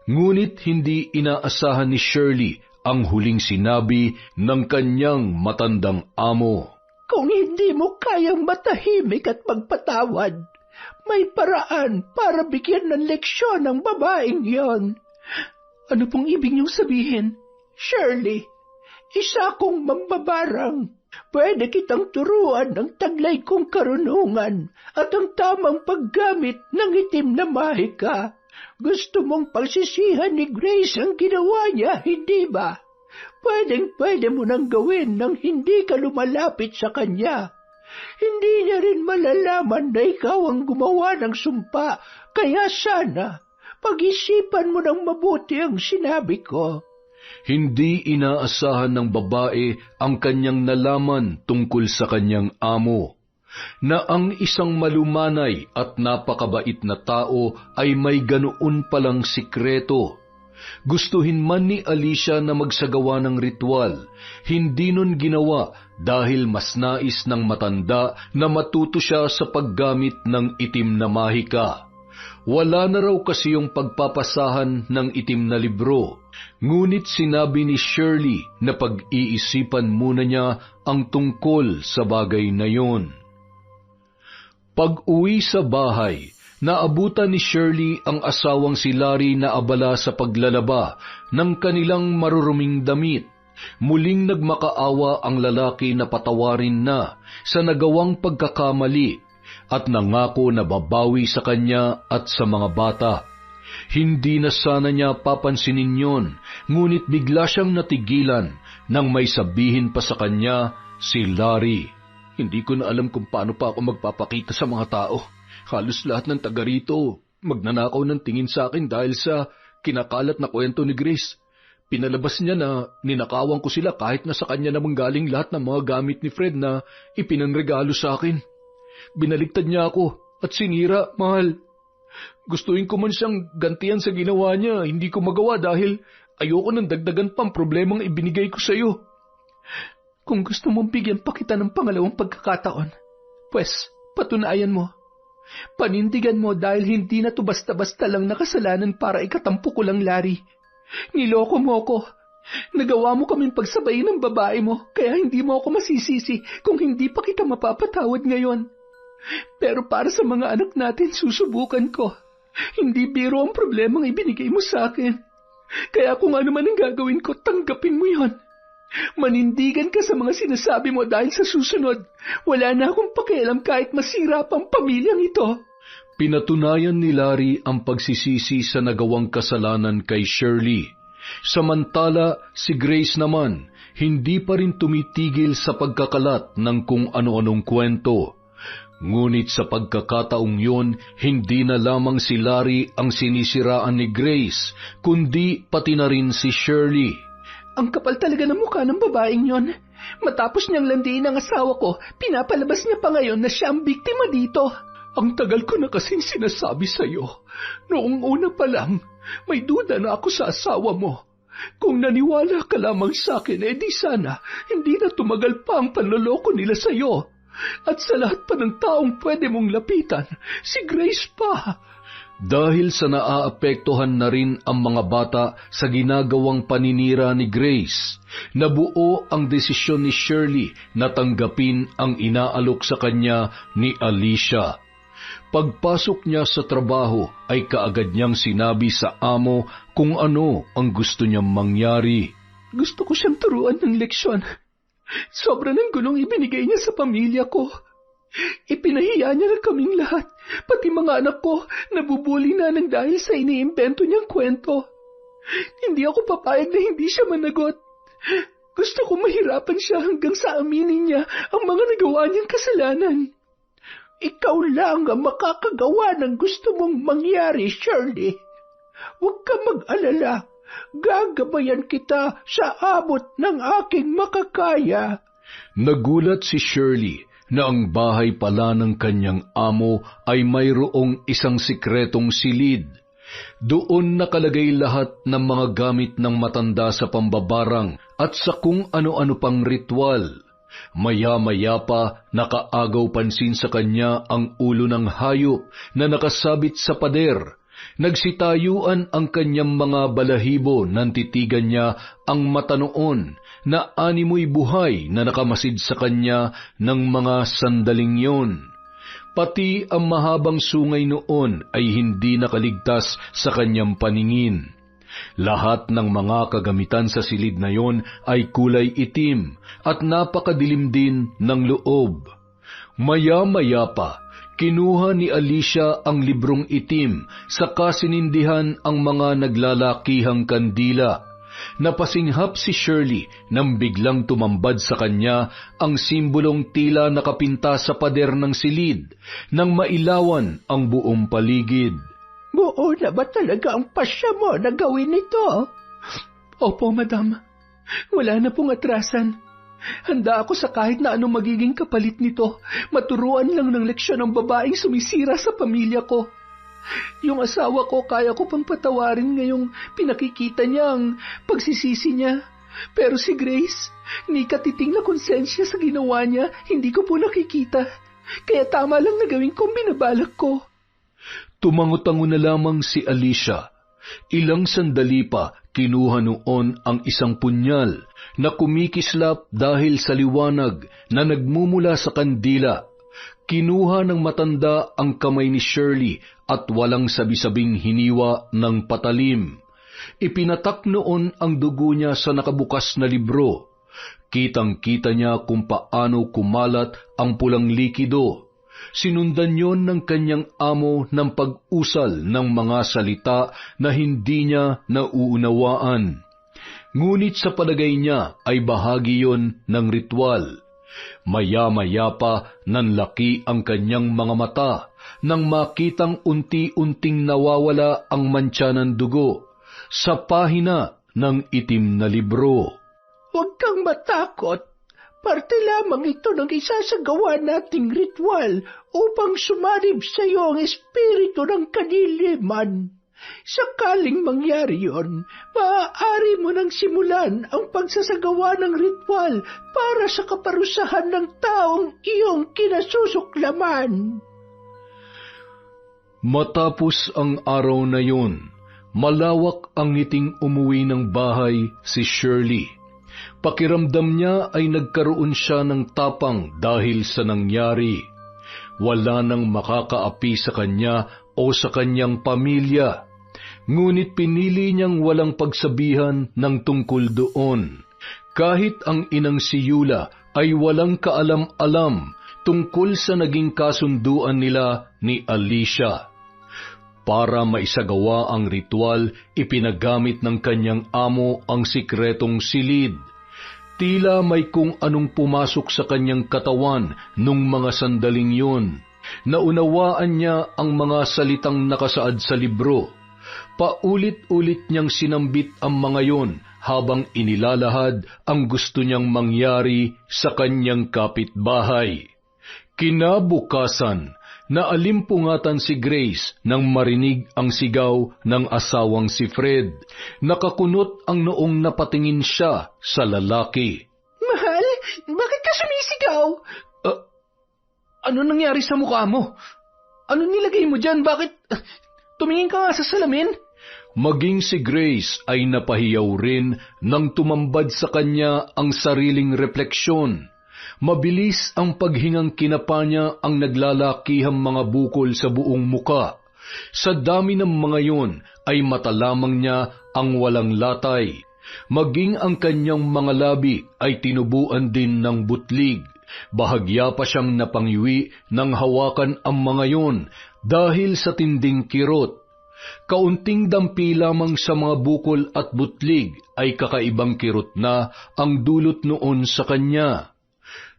Ngunit hindi inaasahan ni Shirley ang huling sinabi ng kanyang matandang amo. Kung hindi mo kayang matahimik at magpatawad, may paraan para bigyan ng leksyon ang babaeng yon. Ano pong ibig niyong sabihin? Shirley, isa kong mambabarang. Pwede kitang turuan ng taglay kong karunungan at ang tamang paggamit ng itim na mahika. Gusto mong pagsisihan ni Grace ang ginawa niya, hindi ba? Pwede mo nang gawin nang hindi ka lumalapit sa kanya. Hindi niya rin malalaman na ikaw ang gumawa ng sumpa, kaya sana pag-isipan mo ng mabuti ang sinabi ko. Hindi inaasahan ng babae ang kanyang nalaman tungkol sa kanyang amo, na ang isang malumanay at napakabait na tao ay may ganoon palang sikreto. Gustuhin man ni Alicia na magsagawa ng ritual, hindi nun ginawa dahil mas nais ng matanda na matuto siya sa paggamit ng itim na mahika. Wala na raw kasi yung pagpapasahan ng itim na libro, ngunit sinabi ni Shirley na pag-iisipan muna niya ang tungkol sa bagay na yon. Pag-uwi sa bahay, naabutan ni Shirley ang asawang si Larry na abala sa paglalaba ng kanilang maruruming damit. Muling nagmakaawa ang lalaki na patawarin na sa nagawang pagkakamali at nangako na babawi sa kanya at sa mga bata. Hindi na sana niya papansinin yon, ngunit bigla siyang natigilan nang may sabihin pa sa kanya si Larry. Hindi ko na alam kung paano pa ako magpapakita sa mga tao. Halos lahat ng taga rito magnanakaw ng tingin sa akin dahil sa kinakalat na kwento ni Grace. Pinalabas niya na ninakawan ko sila kahit na sa kanya namang galing lahat ng mga gamit ni Fred na ipinanregalo sa akin. Binaligtad niya ako at sinira, mahal. Gustuin ko man siyang gantihan sa ginawa niya, hindi ko magawa dahil ayoko nang dagdagan pang problemang ibinigay ko sa iyo. Kung gusto mong bigyan pa kita ng pangalawang pagkakataon, pues patunayan mo. Panindigan mo dahil hindi na to basta-basta lang nakasalanan para ikatampo ko lang, Larry. Niloko mo ako. Nagawa mo kaming pagsabayin ng babae mo, kaya hindi mo ako masisisi kung hindi pa kita mapapatawad ngayon. Pero para sa mga anak natin, susubukan ko. Hindi biro ang problemang ibinigay mo sa akin. Kaya kung ano man ang gagawin ko, tanggapin mo yon. Manindigan ka sa mga sinasabi mo dahil sa susunod, wala na akong pakialam kahit masira pang pamilyang ito. Pinatunayan ni Larry ang pagsisisi sa nagawang kasalanan kay Shirley. Samantala, si Grace naman, hindi pa rin tumitigil sa pagkakalat ng kung ano-anong kwento. Ngunit sa pagkakataong yun, hindi na lamang si Larry ang sinisiraan ni Grace, kundi pati na rin si Shirley. Ang kapal talaga ng mukha ng babaeng yon. Matapos niyang landiin ang asawa ko, pinapalabas niya pa ngayon na siya ang biktima dito. Ang tagal ko na kasing sinasabi sa'yo. Noong una pa lang, may duda na ako sa asawa mo. Kung naniwala ka lamang sa akin, di sana hindi na tumagal pa ang panloloko nila sa iyo. At sa lahat pa ng taong pwede mong lapitan, si Grace pa. Dahil sa naaapektuhan na rin ang mga bata sa ginagawang paninira ni Grace, nabuo ang desisyon ni Shirley na tanggapin ang inaalok sa kanya ni Alicia. Pagpasok niya sa trabaho ay kaagad niyang sinabi sa amo kung ano ang gusto niyang mangyari. Gusto ko siyang turuan ng leksyon. Sobra ng gulong ibinigay niya sa pamilya ko. Ipinahiya niya na kaming lahat, pati mga anak ko, nabubuli na ng dahil sa iniimbento niyang kwento. Hindi ako papayag na hindi siya managot. Gusto ko mahirapan siya hanggang sa aminin niya ang mga nagawa niyang kasalanan. Ikaw lang ang makakagawa ng gusto mong mangyari, Shirley. Huwag ka mag-alala. Gagabayan kita sa abot ng aking makakaya. Nagulat si Shirley na ang bahay pala ng kanyang amo ay mayroong isang sikretong silid. Doon nakalagay lahat ng mga gamit ng matanda sa pambabarang at sa kung ano-ano pang ritual. Maya-maya pa nakaagaw pansin sa kanya ang ulo ng hayop na nakasabit sa pader. Nagsitayuan ang kanyang mga balahibo nang titigan niya ang mata noon na animoy buhay na nakamasid sa kanya ng mga sandaling yon. Pati ang mahabang sungay noon ay hindi nakaligtas sa kanyang paningin. Lahat ng mga kagamitan sa silid na yon ay kulay itim at napakadilim din ng loob. Maya-maya pa, kinuha ni Alicia ang librong itim saka sinindihan ang mga naglalakihang kandila. Napasinghap si Shirley nang biglang tumambad sa kanya ang simbolong tila nakapinta sa pader ng silid nang mailawan ang buong paligid. Buo na ba talaga ang pasya mo na gawin ito? Opo, madam. Wala na pong atrasan. Handa ako sa kahit na anong magiging kapalit nito. Maturuan lang ng leksyon ang babaeng sumisira sa pamilya ko. Yung asawa ko, kaya ko pang patawarin ngayong pinakikita niya ang pagsisisi niya. Pero si Grace, ni katiting na konsensya sa ginawa niya, hindi ko po nakikita. Kaya tama lang na gawin kong binabalak ko. Tumango-tango na lamang si Alicia. Ilang sandali pa, kinuha noon ang isang punyal na kumikislap dahil sa liwanag na nagmumula sa kandila. Kinuha ng matanda ang kamay ni Shirley at walang sabi-sabing hiniwa ng patalim. Ipinatak noon ang dugo niya sa nakabukas na libro. Kitang-kita niya kung paano kumalat ang pulang likido. Sinundan yon ng kanyang amo ng pag-usal ng mga salita na hindi niya nauunawaan. Ngunit sa palagay niya ay bahagi yon ng ritual. Maya-maya pa nanlaki ang kanyang mga mata nang makitang unti-unting nawawala ang mantsa ng dugo sa pahina ng itim na libro. Huwag kang matakot. Parte lamang ito ng isasagawa nating ritual upang sumarib sa iyo ang espiritu ng kadiliman. Sakaling mangyari yon, maaari mo nang simulan ang pagsasagawa ng ritual para sa kaparusahan ng taong iyong kinasusuklaman. Matapos ang araw na yon, malawak ang ngiting umuwi ng bahay si Shirley. Pakiramdam niya ay nagkaroon siya ng tapang dahil sa nangyari. Wala nang makakaapi sa kanya o sa kanyang pamilya. Ngunit pinili niyang walang pagsabihan ng tungkol doon. Kahit ang inang si Yula ay walang kaalam-alam tungkol sa naging kasunduan nila ni Alicia. Para maisagawa ang ritual, ipinagamit ng kanyang amo ang sikretong silid. Tila may kung anong pumasok sa kanyang katawan nung mga sandaling yun. Naunawaan niya ang mga salitang nakasaad sa libro. Paulit-ulit niyang sinambit ang mga yon habang inilalahad ang gusto niyang mangyari sa kanyang kapitbahay. Kinabukasan, Naalimpungatan si Grace nang marinig ang sigaw ng asawang si Fred. Nakakunot ang noong napatingin siya sa lalaki. Mahal, bakit ka sumisigaw? Ano nangyari sa mukha mo? Ano nilagay mo dyan? Bakit? Tumingin ka nga sa salamin. Maging si Grace ay napahiyaw rin nang tumambad sa kanya ang sariling refleksyon. Mabilis ang paghingang kinapa niya ang naglalakihang mga bukol sa buong muka. Sa dami ng mga yon ay mata lamang niya ang walang latay. Maging ang kanyang mga labi ay tinubuan din ng butlig. Bahagya pa siyang napangyiwi nang hawakan ang mga yon dahil sa tinding kirot. Kaunting dampi lamang sa mga bukol at butlig ay kakaibang kirot na ang dulot noon sa kanya.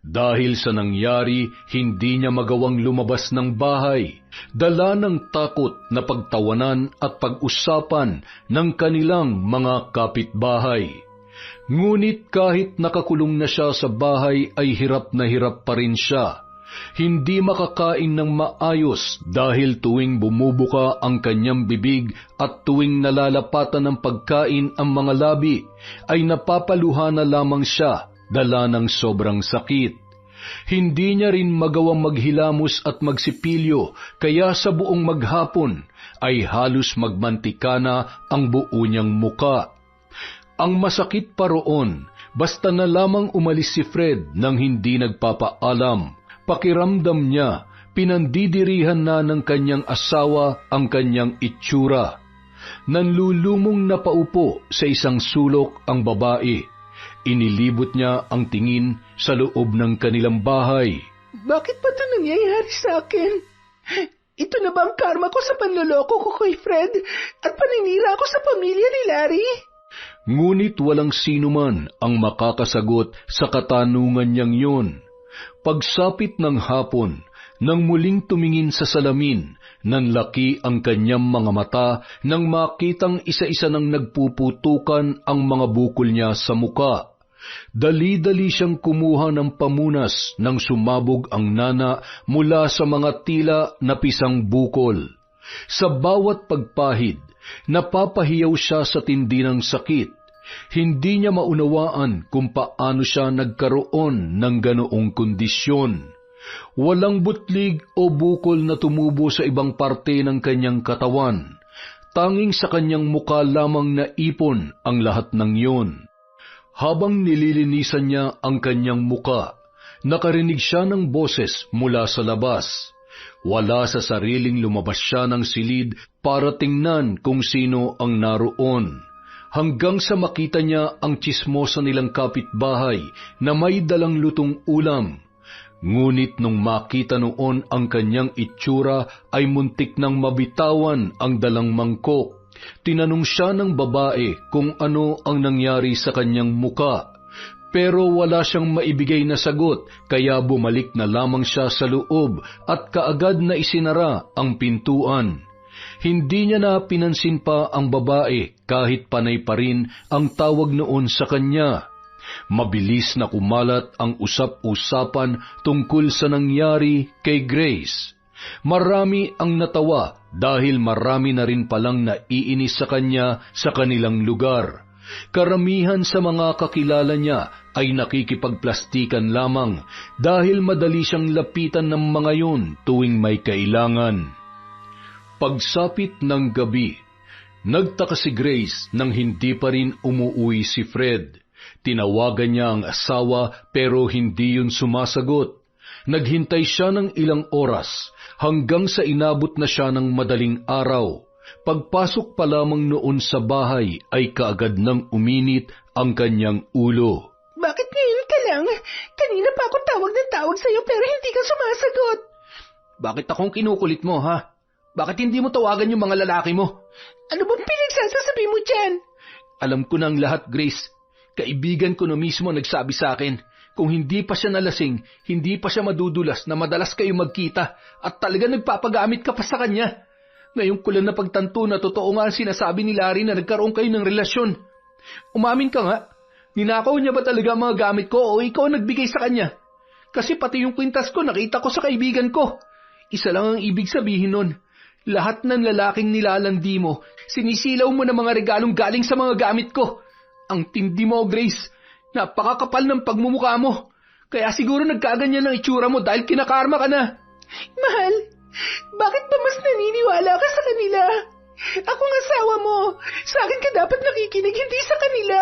Dahil sa nangyari, hindi niya magawang lumabas ng bahay, dala ng takot na pagtawanan at pag-usapan ng kanilang mga kapitbahay. Ngunit kahit nakakulong na siya sa bahay ay hirap na hirap pa rin siya. Hindi makakain ng maayos dahil tuwing bumubuka ang kanyang bibig at tuwing nalalapatan ng pagkain ang mga labi, ay napapaluha na lamang siya dala ng sobrang sakit. Hindi niya rin magawang maghilamos at magsipilyo, kaya sa buong maghapon ay halos magmantika na ang buo niyang muka. Ang masakit pa roon, basta na lamang umalis si Fred nang hindi nagpapaalam. Pakiramdam niya, pinandidirihan na ng kanyang asawa ang kanyang itsura. Nanlulumong na paupo sa isang sulok ang babae. Inilibot niya ang tingin sa loob ng kanilang bahay. Bakit ba ito nangyayari sa akin? Ito na ba ang karma ko sa panloloko ko kay Fred at paninira ko sa pamilya ni Larry? Ngunit walang sino man ang makakasagot sa katanungan niyang yun. Pagsapit ng hapon, nang muling tumingin sa salamin, nanlaki ang kanyang mga mata nang makitang isa-isa nang nagpuputukan ang mga bukol niya sa muka. Dali-dali siyang kumuha ng pamunas nang sumabog ang nana mula sa mga tila na pisang bukol. Sa bawat pagpahid, napapahiyaw siya sa tindi ng sakit. Hindi niya maunawaan kung paano siya nagkaroon ng ganoong kondisyon. Walang butlig o bukol na tumubo sa ibang parte ng kanyang katawan. Tanging sa kanyang muka lamang na ipon ang lahat ng iyon. Habang nililinisan niya ang kanyang muka, nakarinig siya ng boses mula sa labas. Wala sa sariling lumabas siya ng silid para tingnan kung sino ang naroon. Hanggang sa makita niya ang tsismosa nilang kapitbahay na may dalang lutong ulam. Ngunit nung makita noon ang kanyang itsura ay muntik nang mabitawan ang dalang mangkok. Tinanong siya ng babae kung ano ang nangyari sa kanyang muka. Pero wala siyang maibigay na sagot, kaya bumalik na lamang siya sa loob at kaagad na isinara ang pintuan. Hindi niya na pinansin pa ang babae kahit panay pa rin ang tawag noon sa kanya. Mabilis na kumalat ang usap-usapan tungkol sa nangyari kay Grace. Marami ang natawa dahil marami na rin palang naiinis sa kanya sa kanilang lugar. Karamihan sa mga kakilala niya ay nakikipagplastikan lamang dahil madali siyang lapitan ng mga yun tuwing may kailangan. Pagsapit ng gabi, nagtaka si Grace nang hindi pa rin umuwi si Fred. Tinawagan niya ang asawa pero hindi yun sumasagot. Naghintay siya ng ilang oras hanggang sa inabot na siya ng madaling araw. Pagpasok pa lamang noon sa bahay ay kaagad nang uminit ang kanyang ulo. Bakit ngayon ka lang? Kanina pa ako tawag sa'yo pero hindi ka sumasagot. Bakit akong kinukulit mo, ha? Bakit hindi mo tawagan yung mga lalaki mo? Ano bang pinagsasasabi mo dyan? Alam ko na ang lahat, Grace. Kaibigan ko na mismo nagsabi sa akin, kung hindi pa siya nalasing, hindi pa siya madudulas na madalas kayo magkita at talaga nagpapagamit ka pa sa kanya. Ngayon ko lang napagtanto na totoo nga ang sinasabi ni Larry na nagkaroon kayo ng relasyon. Umamin ka nga, ninakaw niya ba talaga ang mga gamit ko o ikaw ang nagbigay sa kanya? Kasi pati yung kwintas ko nakita ko sa kaibigan ko. Isa lang ang ibig sabihin nun. Lahat ng lalaking nilalandi mo, sinisilaw mo ng mga regalong galing sa mga gamit ko. Ang tindi mo, Grace. Napakakapal ng pagmumukha mo. Kaya siguro nagkaganyan ang itsura mo dahil kinakarma ka na. Mahal, bakit ba mas naniniwala ka sa kanila? Ako ang asawa mo. Sa akin ka dapat nakikinig, hindi sa kanila.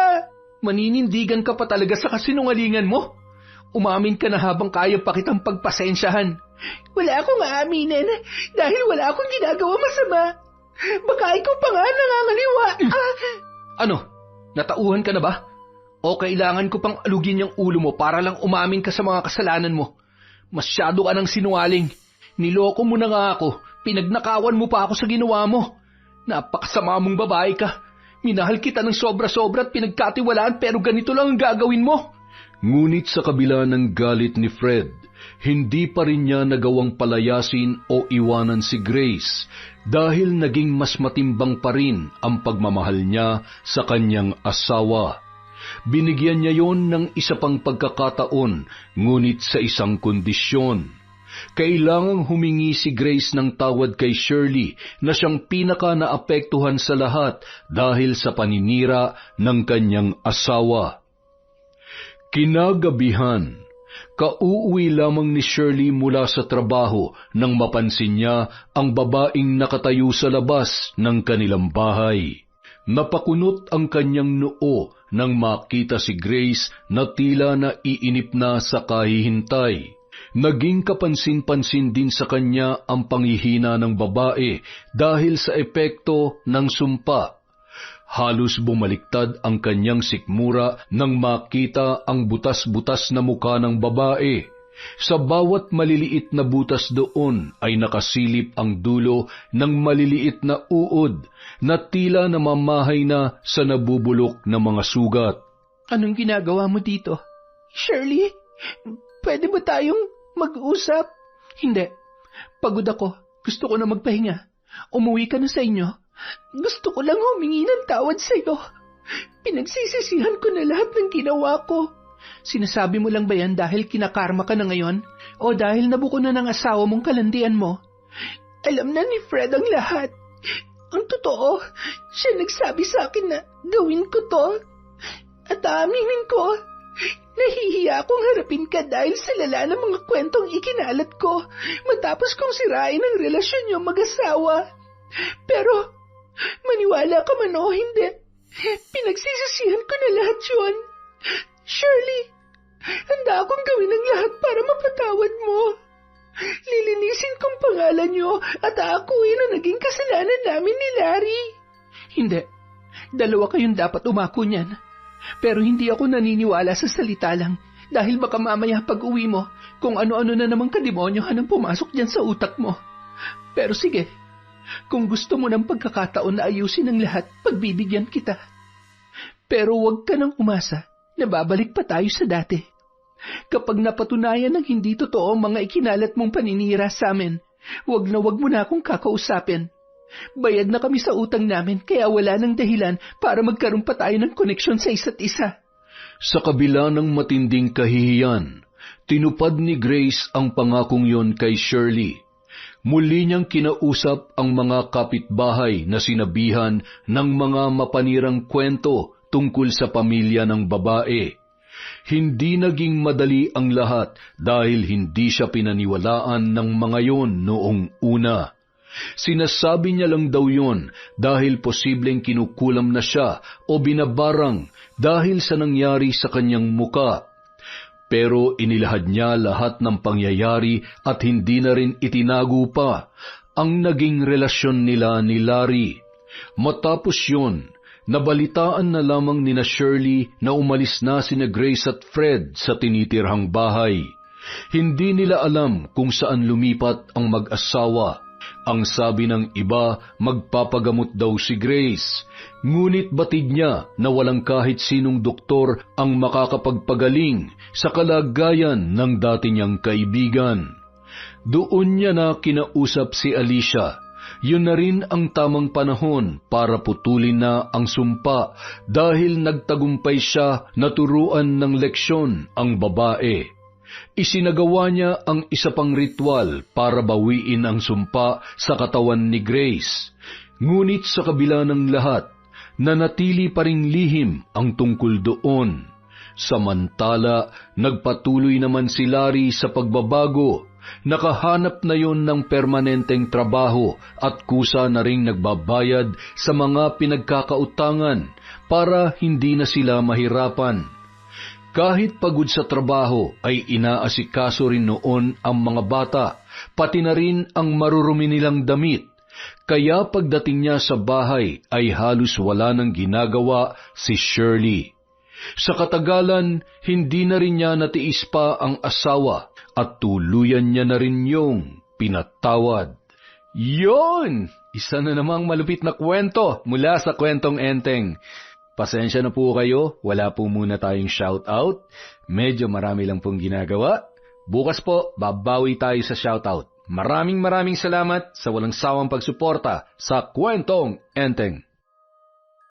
Maninindigan ka pa talaga sa kasinungalingan mo? Umamin ka na habang kaya pa kitang pagpasensyahan. Wala akong aaminin dahil wala akong ginagawa masama. Baka ikaw pa nga nangangaliwa. Ano? Natauhan ka na ba? O kailangan ko pang alugin yung ulo mo para lang umamin ka sa mga kasalanan mo? Masyado ka ng sinungaling. Niloko mo na nga ako. Pinagnakawan mo pa ako sa ginawa mo. Napakasama mong babae ka. Minahal kita ng sobra-sobra at pinagkatiwalaan pero ganito lang ang gagawin mo. Ngunit sa kabila ng galit ni Fred, hindi pa rin niya nagawang palayasin o iwanan si Grace dahil naging mas matimbang pa rin ang pagmamahal niya sa kanyang asawa. Binigyan niya yon ng isa pang pagkakataon, ngunit sa isang kondisyon. Kailangang humingi si Grace ng tawad kay Shirley na siyang pinaka naapektuhan sa lahat dahil sa paninira ng kanyang asawa. Kinagabihan, kauuwi lamang ni Shirley mula sa trabaho nang mapansin niya ang babaeng nakatayo sa labas ng kanilang bahay. Napakunot ang kanyang noo nang makita si Grace na tila naiinip na sa kahihintay. Naging kapansin-pansin din sa kanya ang panghihina ng babae dahil sa epekto ng sumpa. Halos bumaliktad ang kanyang sikmura nang makita ang butas-butas na muka ng babae. Sa bawat maliliit na butas doon ay nakasilip ang dulo ng maliliit na uod na tila namamahay na sa nabubulok na mga sugat. Anong ginagawa mo dito? Shirley, pwede ba tayong mag-usap? Hindi. Pagod ako. Gusto ko na magpahinga. Umuwi ka na sa inyo. Gusto ko lang humingi ng tawad sa iyo. Pinagsisisihan ko na lahat ng ginawa ko. Sinasabi mo lang ba yan dahil kinakarma ka na ngayon? O dahil nabuko na ng asawa mong kalandian mo? Alam na ni Fred ang lahat. Ang totoo, siya nagsabi sa akin na gawin ko to. At aaminin ko, nahihiya akong harapin ka dahil sa lala ng mga kwentong ikinalat ko matapos kong sirain ang relasyon niyo mag-asawa. Pero, maniwala ka man o hindi, pinagsisisihan ko na lahat yun. Shirley, handa akong gawin ang lahat para mapatawad mo. Lilinisin kong pangalan niyo at aakuin na naging kasalanan namin ni Larry. Hindi. Dalawa kayong dapat umako niyan. Pero hindi ako naniniwala sa salita lang dahil baka mamaya pag-uwi mo kung ano-ano na namang kademonyohan ang pumasok dyan sa utak mo. Pero sige, kung gusto mo ng pagkakataon na ayusin ang lahat, pagbibigyan kita. Pero huwag ka nang umasa na babalik pa tayo sa dati. Kapag napatunayan ng hindi totoo ang mga ikinalat mong paninira sa amin, huwag mo na akong kakausapin. Bayad na kami sa utang namin kaya wala nang dahilan para magkaroon pa tayo ng koneksyon sa isa't isa. Sa kabila ng matinding kahihiyan, tinupad ni Grace ang pangakong yon kay Shirley. Muli niyang kinausap ang mga kapitbahay na sinabihan ng mga mapanirang kwento tungkol sa pamilya ng babae. Hindi naging madali ang lahat dahil hindi siya pinaniwalaan ng mga yon noong una. Sinasabi niya lang daw yon dahil posibleng kinukulam na siya o binabarang dahil sa nangyari sa kanyang muka. Pero inilahad niya lahat ng pangyayari at hindi na rin itinago pa ang naging relasyon nila ni Larry. Matapos yon, nabalitaan na lamang nina Shirley na umalis na sina Grace at Fred sa tinitirhang bahay. Hindi nila alam kung saan lumipat ang mag-asawa. Ang sabi ng iba, magpapagamot daw si Grace. Ngunit batid niya na walang kahit sinong doktor ang makakapagpagaling sa kalagayan ng dati niyang kaibigan. Doon niya na kinausap si Alicia. Yun na rin ang tamang panahon para putulin na ang sumpa dahil nagtagumpay siya na turuan ng leksyon ang babae. Isinagawa niya ang isa pang ritual para bawiin ang sumpa sa katawan ni Grace. Ngunit sa kabila ng lahat, nanatili pa ring lihim ang tungkol doon. Samantala, nagpatuloy naman si Larry sa pagbabago. Nakahanap na yon ng permanenteng trabaho at kusa na ring nagbabayad sa mga pinagkakautangan para hindi na sila mahirapan. Kahit pagod sa trabaho ay inaasikaso rin noon ang mga bata, pati na rin ang marurumi nilang damit. Kaya pagdating niya sa bahay ay halos wala nang ginagawa si Shirley. Sa katagalan, hindi na rin niya natiis pa ang asawa at tuluyan niya na rin yung pinatawad. Yon! Isa na namang malupit na kwento mula sa Kwentong Enteng. Pasensya na po kayo, wala po muna tayong shoutout. Medyo marami lang pong ginagawa. Bukas po, babawi tayo sa shoutout. Maraming salamat sa walang sawang pagsuporta sa Kwentong Enteng.